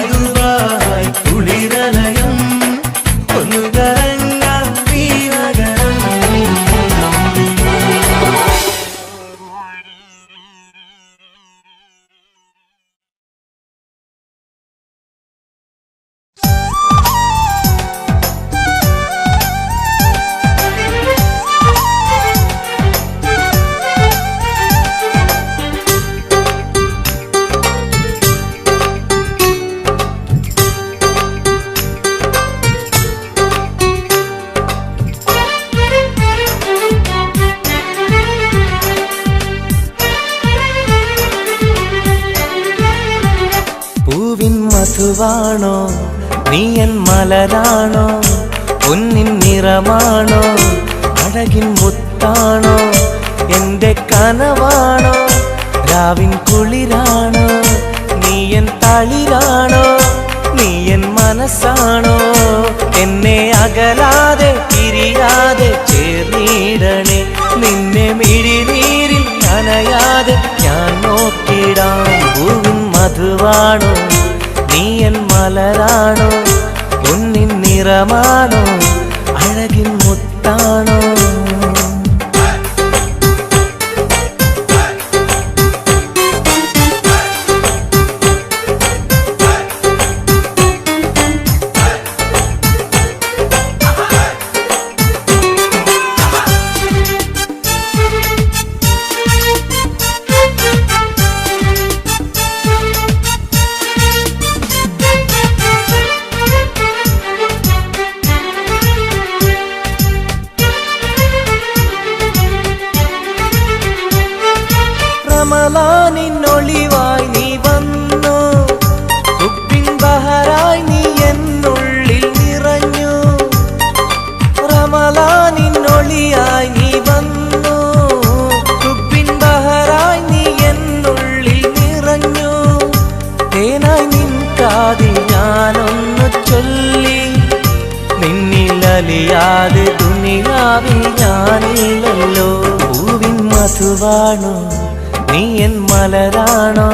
മധുവായി കുളിരലയം ഒന്നു കറങ്ങാം ഈ നഗരം. പൂവിൻ മധുവാണോ നീ എൻ മലരാണോ പൊന്നിൻ നിറമാണോ അഴകിൻ മുത്താണോ എന്റെ കനവാണോ രാവിൻ കുളിരാണോ നീ എൻ തളിരാണോ നീ എൻ മനസ്സാണോ എന്നെ അകലാതെ പിരിയാതെ ചേർന്നിടണേ നിന്നെ മിഴിനീരിൽ നനയാതെ ഞാൻ നോക്കിടാം. പൂവിൻ മധുവാണോ നീ എൻ മലരാണോ പൊന്നിൻ നിറമാണോ അഴകിൻ മുത്താണോ. റമളാനിന്നൊളിവായി നീ വന്നു ഉപ്പിൻ ബഹറായി നീ എന്നുള്ളിൽ നിറഞ്ഞു. റമളാനിന്നൊളിയായി നീ വന്നു ഉപ്പിൻ ബഹറായി നീ എന്നുള്ളിൽ നിറഞ്ഞു. തേനായി നിൻ കാതിൽ ഞാനൊന്നു ചൊല്ലി നിന്നിലലിയാതെ ദുനിയാവിൽ ഞാനില്ലല്ലോ. പൂവിൻ മധുവാണോ നീ എൻ മലരാണോ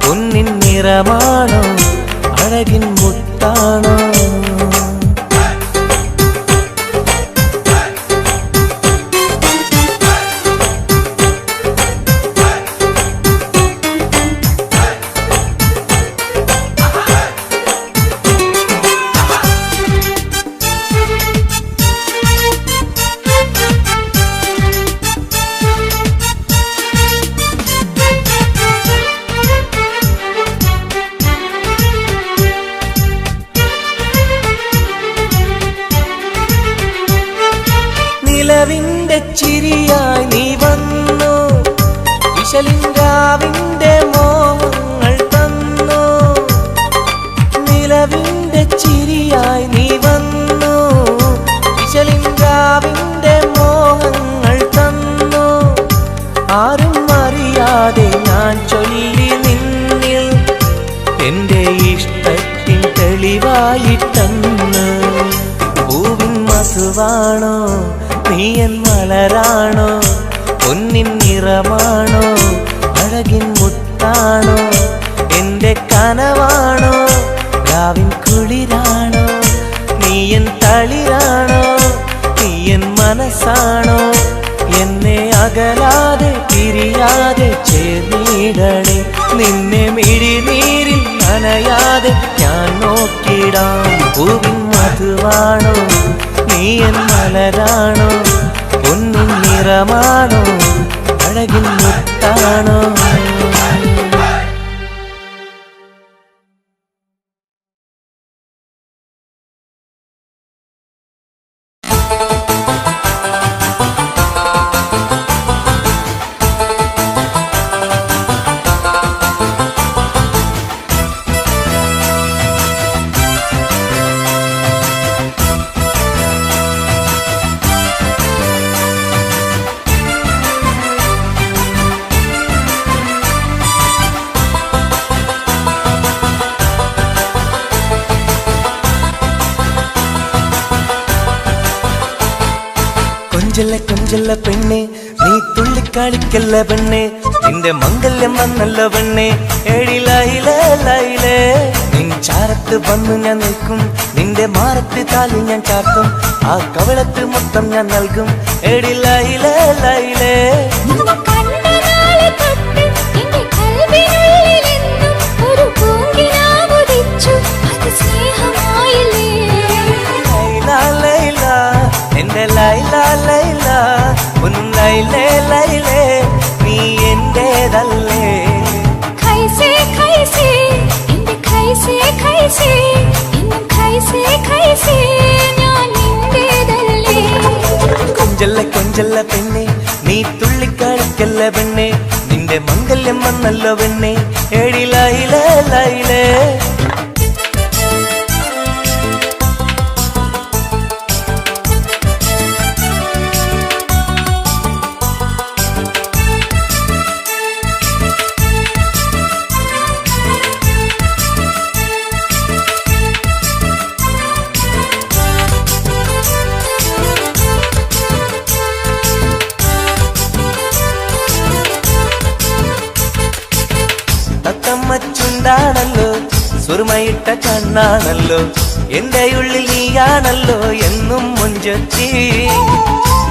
പൊന്നിൻ നിറമാണോ അഴകിൻ മുത്താണോ. നിലവിന്റെ ചിരിയായി നീ വന്നു വിശലിൻരാവിന്റെ മോഹങ്ങൾ തന്നു. നിലവിന്റെ ചിരിയായി നീ വന്നു വിശലിൻരാവിന്റെ മോഹങ്ങൾ തന്നു. ആരും അറിയാതെ ഞാൻ ചൊല്ലി നിന്നിൽ എന്റെ ഇഷ്ടത്തിൻ തെളിവായിട്ടന്ന്. പൂവിൻ മധുവാണോ നീ എൻ മലരാണോ പൊന്നിൻ നിറമാണോ അഴകിൻ മുത്താണോ എന്റെ കനവാണോ രാവിൻ കുളിരാണോ നീ എൻ തളിരാണോ നീ എൻ മനസ്സാണോ എന്നെ അകലാതെ പിരിയാതെ ചേർന്നിടണേ നിന്നെ മിഴിനീരിൽ നനയാതെ ഞാൻ നോക്കിടാം. പൂവിൻ മധുവാണോ നീ എൻ മലരാണോ പൊന്നിൻ നിറമാണോ അഴകിൻ മുത്താണോ. കൊഞ്ചല്ല കൊഞ്ചല്ല പെണ്ണെ നീ തുള്ളിക്കാളിക്കല്ല പെണ്ണെ നിന്റെ മംഗല്യം വന്നല്ല പെണ്ണെ എഴിലയിലേ ലൈലേ നീ നിൻ ചാരത്ത് വന്നു ഞാൻ നിൽക്കും, നിന്റെ മാറത്ത് താലി ഞാൻ ചാർത്തും, ആ കവളത്ത് മൊത്തം ഞാൻ നൽകും. എടി ലൈലേ ലൈലേ നിന്നെ കണ്ട നാളെ തൊട്ട് എന്റെ കൽവിനുള്ളിലെന്നും ഒരു പൂങ്കിനാവുദിച്ചു, അത് സ്നേഹമായില്ലേ. ലൈലാ ലൈലാ എന്റെ ലൈലാ ലൈലാ, ഒന്നും ലൈലേ ലൈലേ നീ എന്റേതല്ലേ. ഖൈസേ ഖൈസേ എന്റെ ഖൈസേ ഖൈസേ, എന്നും ഖൈസേ ഖൈസേ ഞാൻ നിന്റേതല്ലേ. കൊഞ്ചല്ല കൊഞ്ചല്ല പെണ്ണെ, നീ തുള്ളിക്കളിക്കല്ല പെണ്ണെ, നിന്റെ മംഗല്യം വന്നല്ലോ പെണ്ണെ. എടി ലൈലേ ലൈലേ തത്തമ്മച്ചുണ്ടാണല്ലോ, സുറുമയിട്ട കണ്ണാണല്ലോ, എന്റെ ഉള്ളിൽ നീയാണല്ലോ എന്നും മുഞ്ചത്തി.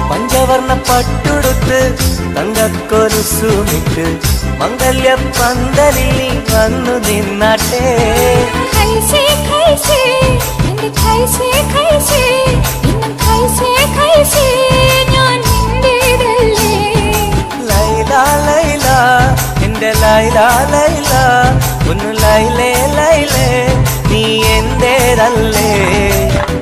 പഞ്ചവർണ്ണ പട്ടുടുത്ത് തങ്കക്കൊലുസുമിട്ട് മംഗല്യ പന്തലിൽ നീ വന്നു നിന്നാട്ടെ. ഖൈസേ ഖൈസേ എന്റെ ഖൈസേ ഖൈസേ, എന്നും ഖൈസേ ഖൈസേ ഞാൻ നിന്റേതല്ലേ. ലൈലാ ലൈലാ എന്റെ ലൈലാ ലൈലാ, ഒന്ന് ലൈലേ ലൈലേ നീ എന്റേതല്ലേ.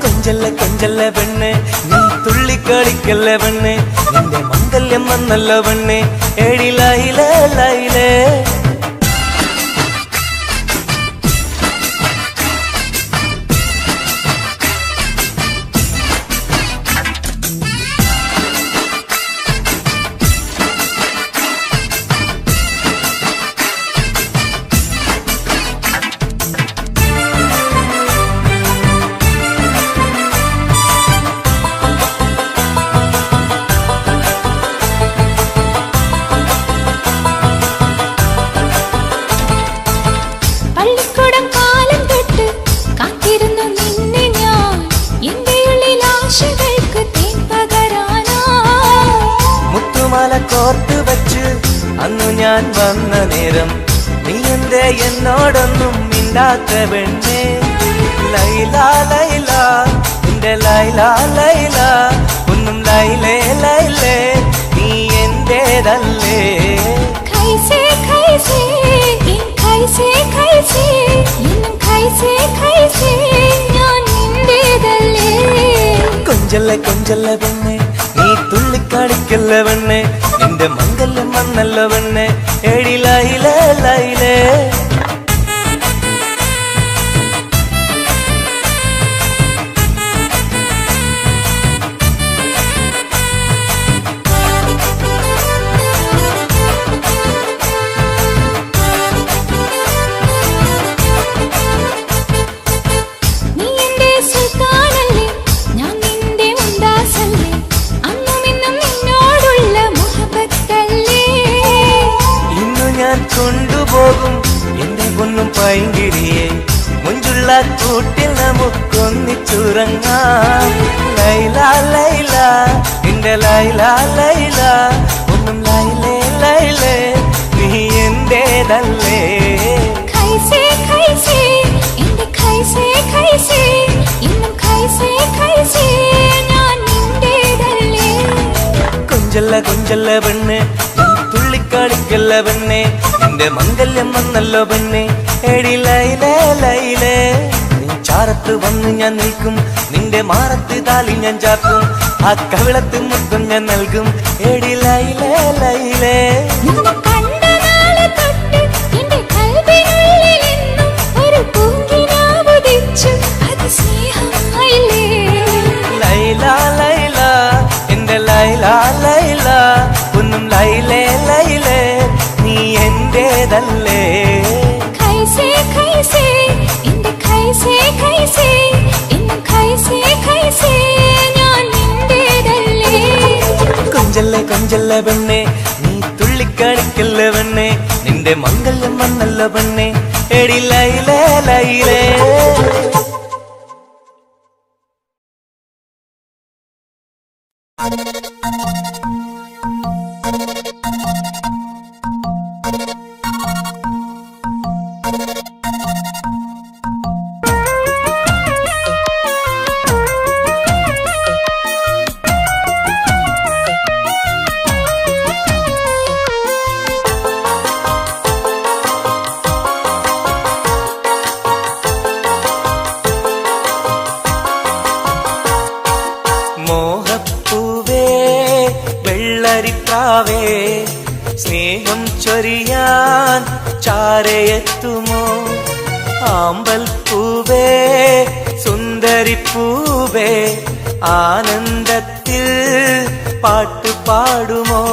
കൊഞ്ചല്ല കൊഞ്ചല്ല പെണ്ണ്, നീ തുള്ളിക്കളിക്കല്ല പെണ്ണ്, നിന്റെ മംഗല്യം വന്നല്ലോ പെണ്ണ്. എടി ലൈലേ ലൈലേ പള്ളിക്കൂടം കാലം തൊട്ട് കാത്തിരുന്നു നിന്നെ ഞാൻ, എന്റെ ഉള്ളിൽ ആശകൾക്ക് തേൻ പകരാനാ. മുത്തുമാല കോർത്ത് വച്ച് അന്നു ഞാൻ വന്ന നേരം, നീ എന്തേ എന്നോടൊന്നും മിണ്ടാത്ത പെണ്ണേ. ലൈലാ ലൈലാ എന്റെ ലൈലാ ലൈലാ, ഒന്നും ലൈലേ ലൈലേ നീ എന്റേതല്ലേ. ഖൈസേ ഖൈസേ എൻ ഖൈസേ ഖൈസേ, എന്നും ഖൈസേ ഖൈസേ ഞാൻ നിന്റേതല്ലേ. കൊഞ്ചല്ല കൊഞ്ചല്ല പെണ്ണെ, നീ തുള്ളിക്കാടിക്കല്ല പെണ്ണെ, നിന്റെ മംഗല്യം വന്നല്ലോ പെണ്ണെ. എടി ലൈലേ ലൈലേ നീ എന്റെ സുൽത്താനല്ലേ, ഞാൻ നിന്റെ മുംതാസല്ലേ, അന്നും ഇന്നും നിന്നോടുള്ള മുഹബത്തല്ലേ. ഇന്നു ഞാൻ കൊണ്ടുപോകും എന്റെ പൊന്നും പൈങ്കിരിയെ, മുഞ്ചുള്ള കൂട്ടിൽ നമുക്കൊന്നിച്ചുറങ്ങാം. ലൈലാ ലൈലാ എന്റെ ലൈലാ ലൈലാ, ഒന്നും ലൈലേ ലൈലേ നീ എന്റേതല്ലേ. ഖൈസേ ഖൈസേ എന്റെ ഖൈസേ ഖൈസേ, എന്നും ഖൈസേ ഖൈസേ ഞാൻ നിന്റേതല്ലേ. കൊഞ്ചല്ല കൊഞ്ചല്ല പെണ്ണ്, നീ തുള്ളിക്കാടിക്കല്ല പെണ്ണെ, നിന്റെ മംഗല്യം വന്നല്ലോ പെണ്ണെ. എടി ലൈലേ ലൈലേ നീ ചാരത്ത് വന്ന് ഞാൻ നിൽക്കും, നിന്റെ മാറത്ത് താലി ഞാൻ ചാർത്തും, ആ കവിളത്ത് മുത്തം ഞാൻ നൽകും. എടി ലൈലേ ലൈലേ നിന്നെ കണ്ട നാളെ തൊട്ട് എന്റെ കൽവിനുള്ളിലെന്നും ഒരു പൂങ്കിനാവുദിച്ചു, അത് സ്നേഹമായില്ലേ. ലൈലാ ലൈലാ എന്റെ ലൈലാ ലൈലാ, ഒന്നും ലൈലേ ലൈലേ നീ എന്റേതല്ലേ. ഖൈസേ ഖൈസേ എന്റെ ഖൈസേ ഖൈസേ, എന്നും ഖൈസേ ഖൈസേ ഞാൻ നിന്റേതല്ലേ. കൊഞ്ചല്ല കൊഞ്ചല്ല പെണ്ണെ, നീ തുള്ളിക്കാടിക്കല്ല പെണ്ണെ, നിന്റെ മംഗല്യം വന്നല്ലോ പെണ്ണെ. എടി ലൈലേ ലൈലേ ചൊരിയാൻ ചാരയെത്തുമോ ആമ്പൽ പൂവേ സുന്ദരിപ്പൂവേ ആനന്ദത്തിൽ പാട്ടുപാടുമോ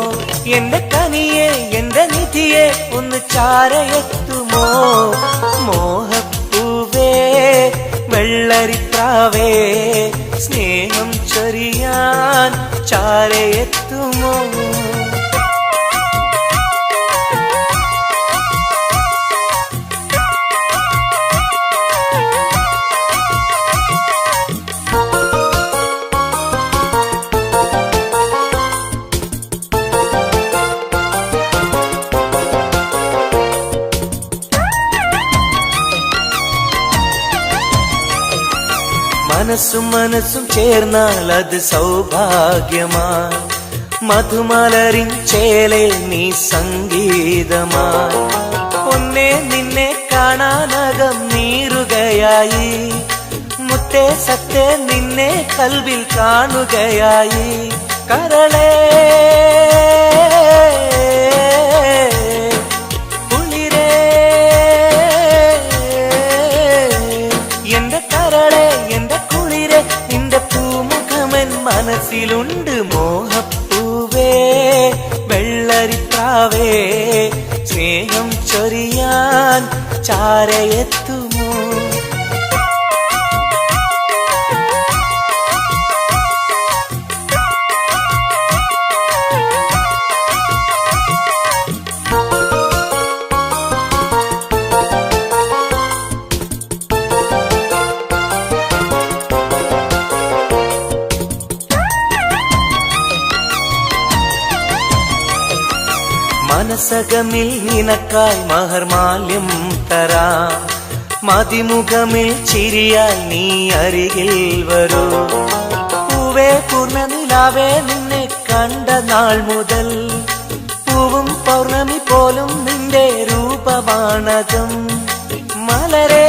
എന്റെ കനിയെ എന്റെ നിധിയെ ഒന്ന് ചാരയെത്തുമോ മോഹപ്പൂവേ വെള്ളരിപ്രാവേ സ്നേഹം ചൊരിയാൻ ചാരയെത്തുമോ മനസ്സും മനസ്സും ചേർന്നാൽ അത് സൗഭാഗ്യമായി മധുമലരിൻ ചേലെ നീ സംഗീതമായി പൊന്നെ നിന്നെ കാണാനകം നീറുകയായി മുത്തേ സത്തേ നിന്നെ കൽവിൽ കാണുകയായി കരളേ മനസ്സിലുണ്ട് മോഹപ്പൂവേ വെള്ളരിപ്രാവേ സ്നേഹം ചൊരിയാൻ ചാരയെത്തുമോ മനസകമിൽ നിനക്കായി മഹർമാല്യം തരാം മതിമുഖമിൽ ചിരിയായി നീ അരികിൽ വരൂ പൂവേ പൂർണ്ണനിലാവേ നിന്നെ കണ്ട നാൾ മുതൽ പൂവും പൗർണമി പോലും നിന്റെ രൂപമാണകം മലരേ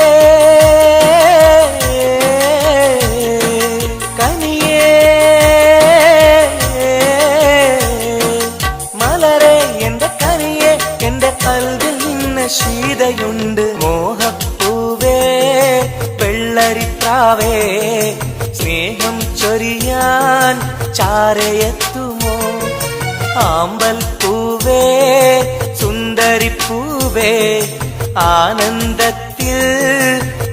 ശീതയുണ്ട് മോഹപ്പൂവേ വെള്ളരിപ്രാവേ സ്നേഹം ചൊരിയാൻ ചാരയെത്തുമോ ആമ്പൽ പൂവേ സുന്ദരിപ്പൂവേ ആനന്ദത്തിൽ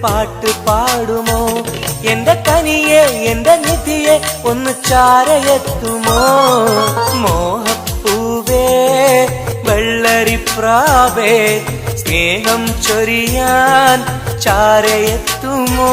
പാട്ടുപാടുമോ എന്റെ കനിയെ എന്റെ നിധിയെ ഒന്ന് ചാരയെത്തുമോ മോഹപ്പൂവേ വെള്ളരിപ്രാവേ സ്നേഹം ചൊരിയാൻ ചാരയെത്തുമോ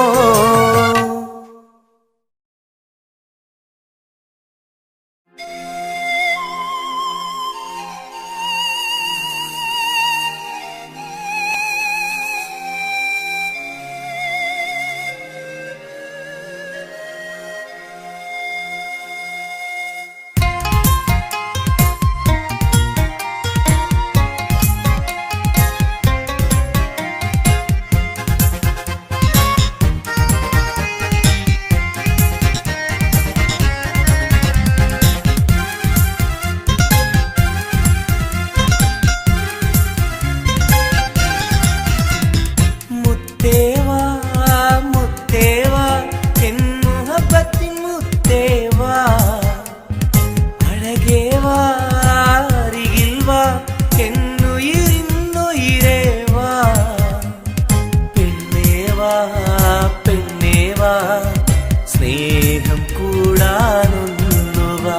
സ്നേഹം കൂടാനൊന്നുവാ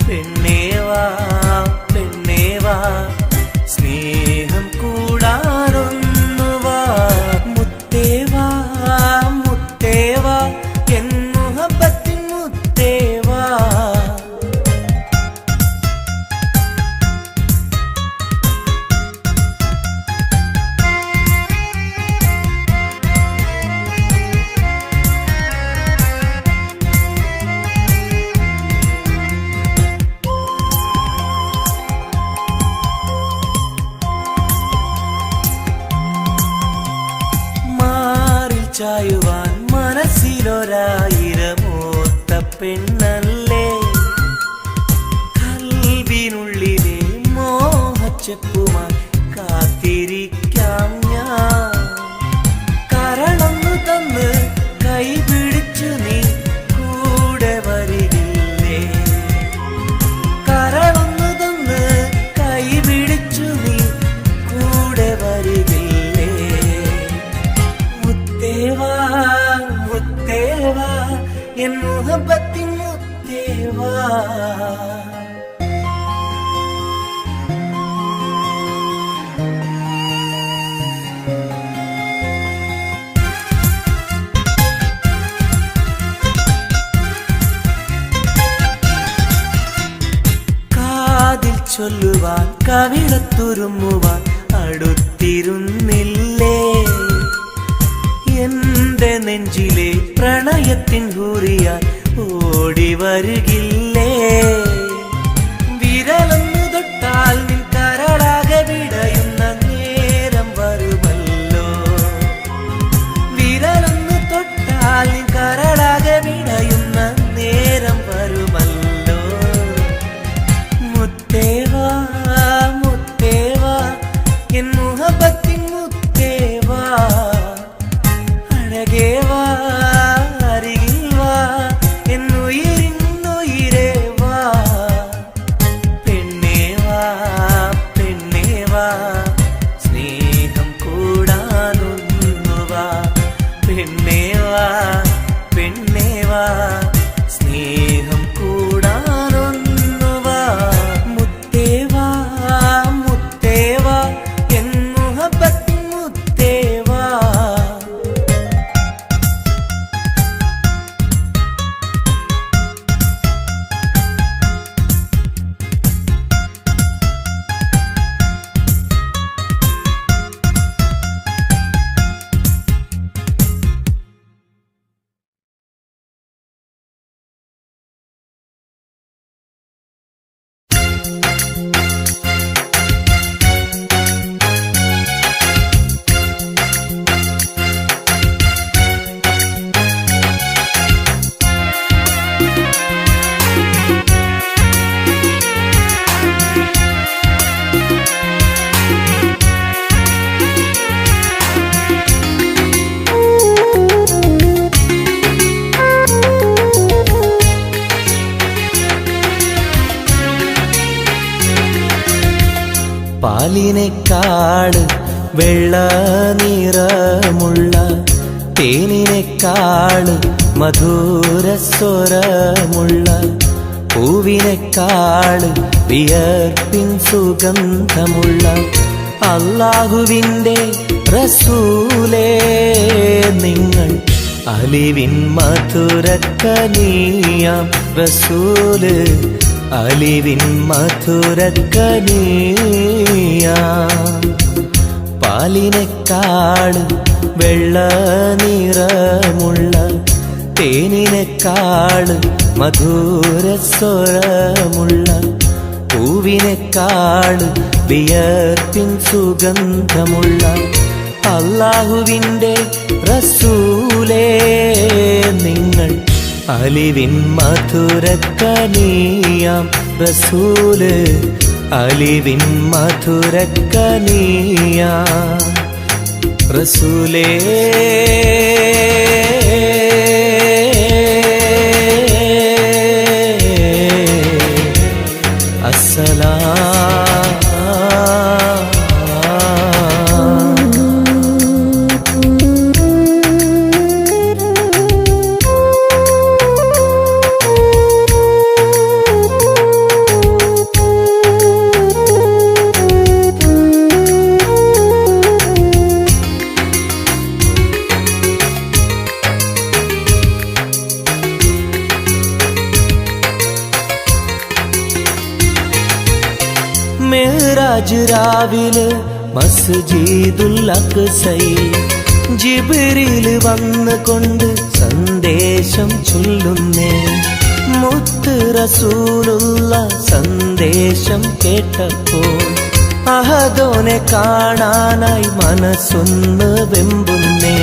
പെണ്ണേവാ പെണ്ണേവാ സ്നേഹം കൂടാനൊന്നുവാ മുത്തേവാ മുത്തേവാ എൻ മുഹബത്തിൻ മുത്തേവാ ചായുവാൻ മനസ്സിലൊരായിരമോത്ത പെണ്ണല്ലേ കൽവിനുള്ളിലെ മോഹച്ച ചെപ്പുമായി കാത്തിരിക്കാം ഞാൻ. കരളൊന്നു തന്ന് കൈ പിടിച്ചു നീ കൂടെ വരികില്ലേ? കരളൊന്നു തന്ന് കൈ പിടിച്ചു നീ കൂടെ വരികില്ലേ? മുത്തേവാ മുത്തേവാ എൻ മുഹബത്തിൻ മുത്തേവാ. കാതിൽ ചൊല്ലുവാൻ കവിളത്തുരുമ്മുവാൻ അടുത്തിരുന്നില്ലേ? എന്റെ നെഞ്ചിലെ പ്രണയത്തിൻ ഹൂറിയാൻ ഓടി വരുകില്ലേ? വിരലൊന്നു തൊട്ടാൽ നിൻ കരളാകെ വിടയുന്ന നേരം വരുമല്ലോ. വിരലൊന്നു തൊട്ടാൽ നിൻ കരളാകെ വിടയുന്ന നേരം വരുമല്ലോ. മുത്തേവാ മുത്തേവാ എൻ മുഹബത്തിൻ മുത്തേവാ. അഴകേവാ അരികിൽ വാ എന്നുയിരിന്നുയിരേ വാ. പെണ്ണേവാ പെണ്ണേവാ സ്നേഹം കൂടാനൊന്നുവാ. പെണ്ണേവാ പെണ്ണേവാ സ്നേഹം കൂടാനൊന്നുവാ. മുത്തേവാ മുത്തേവാ എൻ മുഹബത്തിൻ മുത്തേവാ. പാലിനേക്കാള് വെള്ള നിറമുള്ള തേനിനേക്കാള് മധുരസ്വരമുള്ള പൂവിനേക്കാള് വിയർപ്പിൻ സുഗന്ധമുള്ള അല്ലാഹുവിൻ്റെ റസൂലേ നിങ്ങൾ അലിവിൻ മധുരക്കനിയാം റസൂല്. അലിവിൻ മധുരക്കനിയാം. പാലിനേക്കാള് വെള്ള നിറമുള്ള തേനിനേക്കാള് മധുരസ്വരമുള്ള പൂവിനേക്കാള് വിയർപ്പിൻ സുഗന്ധമുള്ള അല്ലാഹുവിൻ്റെ റസൂലേ നിങ്ങൾ അലിവിൻ മധുരക്കനിയാം റസൂല്. അലിവിൻ മധുരക്കനിയാം റസൂലേ. മിഅ്റാജ് രാവിലെ മസ്ജിദുൽ അഖ്സയിൽ ജിബ്രീൽ വന്നുകൊണ്ട് സന്ദേശം ചൊല്ലുന്നേ. മുത്ത് റസൂലുള്ള സന്ദേശം കേട്ടപ്പോൾ അഹദോനെ കാണാനായി മനസ്സൊന്ന് വെമ്പുന്നേ.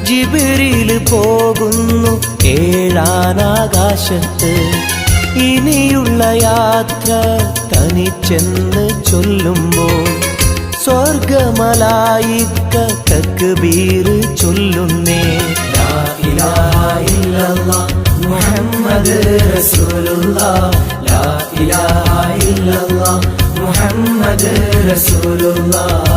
ജിബ്രീൽ പോകുന്നു ഏഴാനാകാശത്ത്. ഇനിയുള്ള യാത്ര തനിച്ചെന്ന് ചൊല്ലുമ്പോൾ സ്വർഗമലായിക്ക തക്ബീർ ചൊല്ലുന്നേ. ലാ ഇലാഹ ഇല്ലല്ലാഹ് മുഹമ്മദ് റസൂലുള്ളാഹ്, ലാ ഇലാഹ ഇല്ലല്ലാഹ് മുഹമ്മദ് റസൂലുള്ളാഹ്.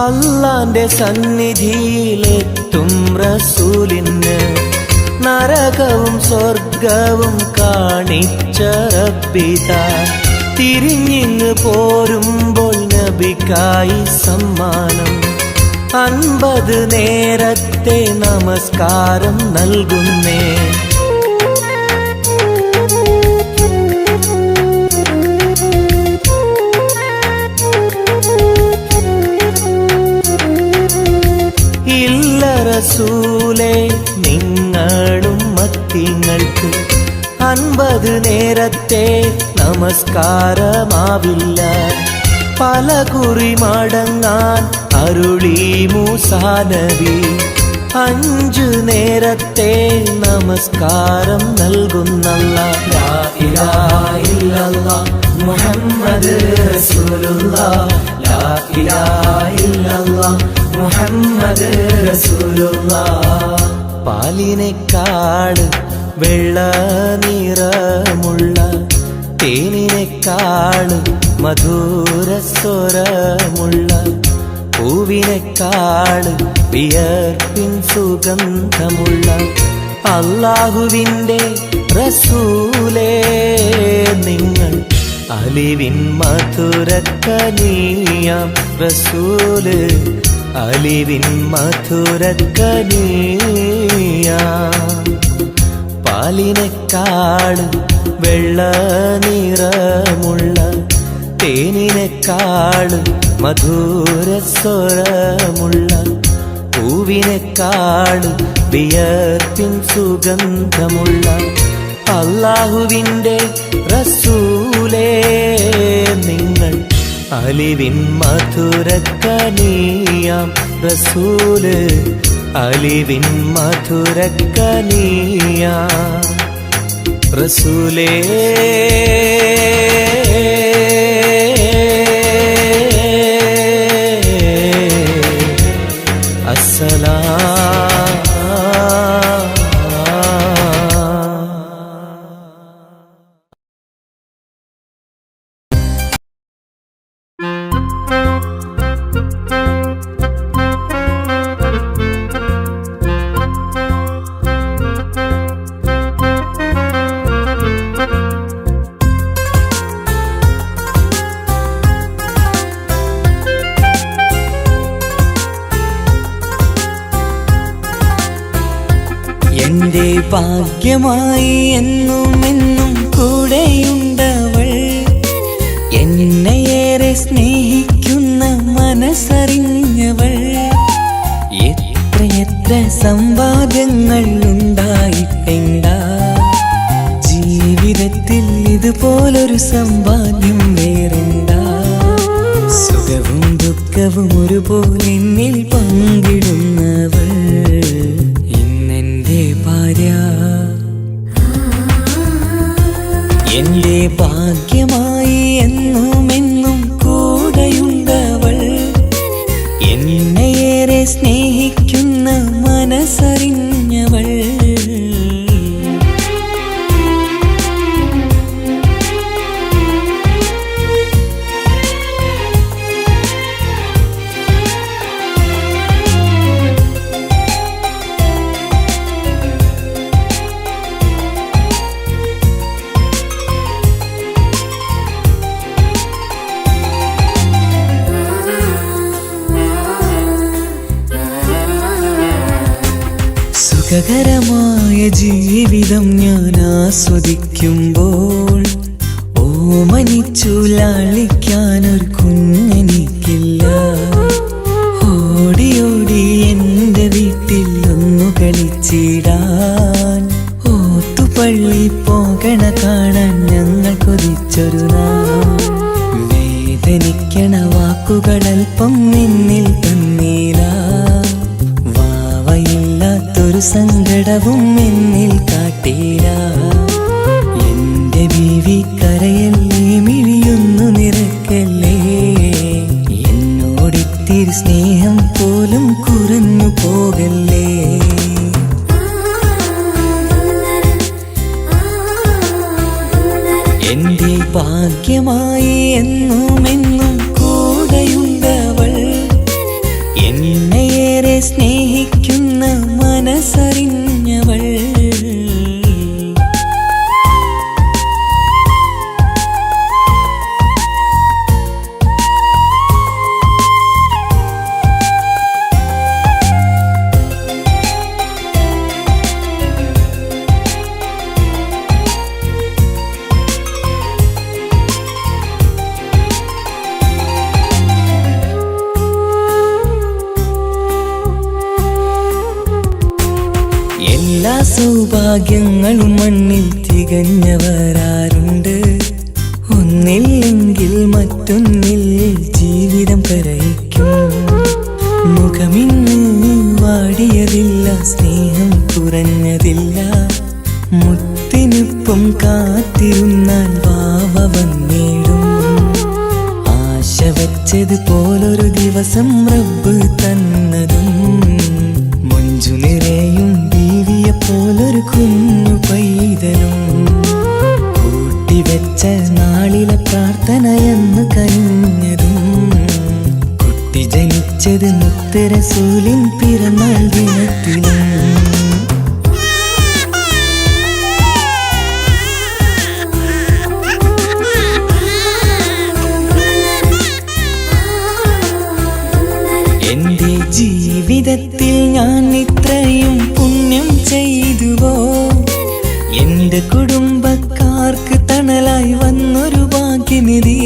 അല്ലാന്റെ സന്നിധിയിലെത്തും റസൂലിന് നരകവും സ്വർഗവും കാണിച്ച റബ്ബിതാ. തിരിഞ്ഞിങ്ങ് പോരുമ്പോൾ നബിക്കായി സമ്മാനം 50 നേരത്തെ നമസ്കാരം നൽകുന്നേ. റസൂലേ നിങ്ങളും മത്തിങ്ങൾക്ക് 50 നേരത്തെ നമസ്കാരമാവില്ല. പല കുറി മടങ്ങാൻ അരുളി മൂസാ നബി. 5 നേരത്തെ നമസ്കാരം നൽകുന്നല്ലാഹ്. ലാ ഇലാഹ ഇല്ലല്ലാഹ് മുഹമ്മദ് റസൂലുള്ളാഹ്, ലാ ഇലാഹ ഇല്ലല്ലാഹ് മുഹമ്മദ് റസൂലുള്ളാഹ്. പാലിനേക്കാൾ വെള്ള നിറമുള്ള തേനിനേക്കാൾ മധുരസ്വരമുള്ള പൂവിനേക്കാൾ വിയർപ്പിൻ സുഗന്ധമുള്ള അല്ലാഹുവിൻ്റെ റസൂലേ നിങ്ങൾ അലിവിൻ മധുരക്കനിയാം റസൂല്, അലിവിൻ മധുരക്കനിയാം. പാലിനേക്കാൾ വെള്ള നിറമുള്ള തേനിനേക്കാൾ മധുരസ്വരമുള്ള പൂവിനേക്കാൾ വിയർപ്പിൻ സുഗന്ധമുള്ള അല്ലാഹുവിൻ്റെ റസൂലേ നിങ്ങൾ അലിവിൻ മധുരക്കനിയാം റസൂല്, അലിവിൻ മധുരക്കനിയാം റസൂലേ. എന്റെ ഭാഗ്യമായി എന്നും എന്നും കൂടെയുണ്ടവൾ, എന്നെയേറെ സ്നേഹിക്കുന്ന മനസ്സറിഞ്ഞവൾ. എത്രയെത്ര സമ്പാദ്യങ്ങൾ ഉണ്ടായിട്ടെന്താ, ജീവിതത്തിൽ ഇതുപോലൊരു സമ്പാദ്യം വേറെന്താ. സുഖവും ദുഃഖവും ഒരുപോലെ എന്നിൽ പങ്കിടുന്നവൾ ഇന്നെന്റെ ഭാര്യ. എന്റെ ഭാഗ്യമായി എന്നും എന്നും കൂടെയുണ്ടവൾ, എന്നെയേറെ സ്നേഹിക്കുന്ന മനസ്സറിഞ്ഞവൾ. സുഖകരമായ ജീവിതം ഞാൻ ആസ്വദിക്കുമ്പോൾ ഓമനിച്ചു ലാളിക്കാനൊരു കുഞ്ഞെനിക്കില്ല. ഓടി ഓടി എൻ്റെ വീട്ടിൽ ഒന്നു കളിച്ചിടാൻ ഓത്തുപള്ളി പോകണ കാണാൻ ഞങ്ങൾ കൊതിച്ചൊരു നാൾ. വേദനിക്കണ വാക്കുകളൽപ്പം നിന്നിൽ തന്നീല. വാവയില്ലാത്തൊരു സങ്കടവും എന്നിൽ കാട്ടീല. എന്റെ ബീവി കരയല്ലേ, മിഴിയൊന്നു നിറക്കല്ലേ. എന്നോടിത്തിരി സ്നേഹം പോലും കുറഞ്ഞു പോകല്ലേ. എന്റെ ഭാഗ്യമായി എന്നുമെന്നും കൂടെയുണ്ടവൾ. എന്നെയേറെ സ്നേഹിക്കുന്ന മനസ്സറിഞ്ഞവൾ. എല്ലാ സൗഭാഗ്യങ്ങളും മണ്ണിൽ തികഞ്ഞവരാരുണ്ട്. ഒന്നില്ലെങ്കിൽ മറ്റൊന്നിൽ ജീവിതം കരയിക്കും. മുഖമിന്ന് വാടിയതില്ല, സ്നേഹം കുറഞ്ഞതില്ല. മുത്തിനൊപ്പം കാത്തിരുന്നാൽ വാവ വന്നിടും. ആശ വച്ചത് പോലൊരു ദിവസം റബ്ബ് തന്നതും. മഞ്ജു നിറയും ബീവിയെ പോലൊരു കുഞ്ഞു പൈതലും. കൂട്ടിവെച്ച നാളിലെ പ്രാർത്ഥനയെന്ന് കഴിഞ്ഞതും. കുട്ടി ജനിച്ചത് മുത്ത് റസൂലിൻ പിറന്നാൾ ദിനത്തിലും. എന്റെ ജീവിതത്തിൽ ഞാൻ ഇത്രയും പുണ്യം ചെയ്തുവോ. എന്റെ കുടുംബക്കാർക്ക് തണലായി വന്നൊരു ഭാഗ്യനിധി.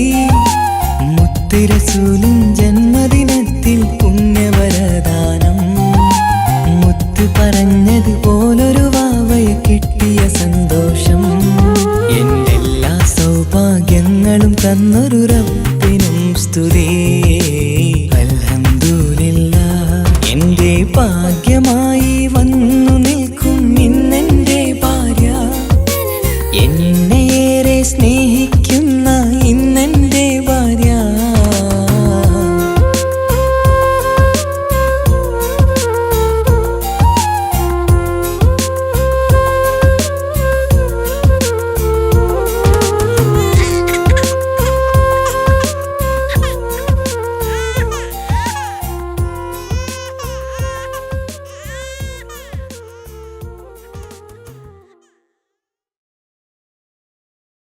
മുത്ത് റസൂലിൻ ജന്മദിനത്തിൽ പുണ്യവരദാനം. മുത്ത് പറഞ്ഞത് പോലൊരു വാവയെ കിട്ടിയ സന്തോഷം. എന്റെ എല്ലാ സൗഭാഗ്യങ്ങളും തന്നൊരു റബ്ബിനും സ്തുതി. അൽഹംദുലില്ലാ, എന്റെ ഭാഗ്യമായി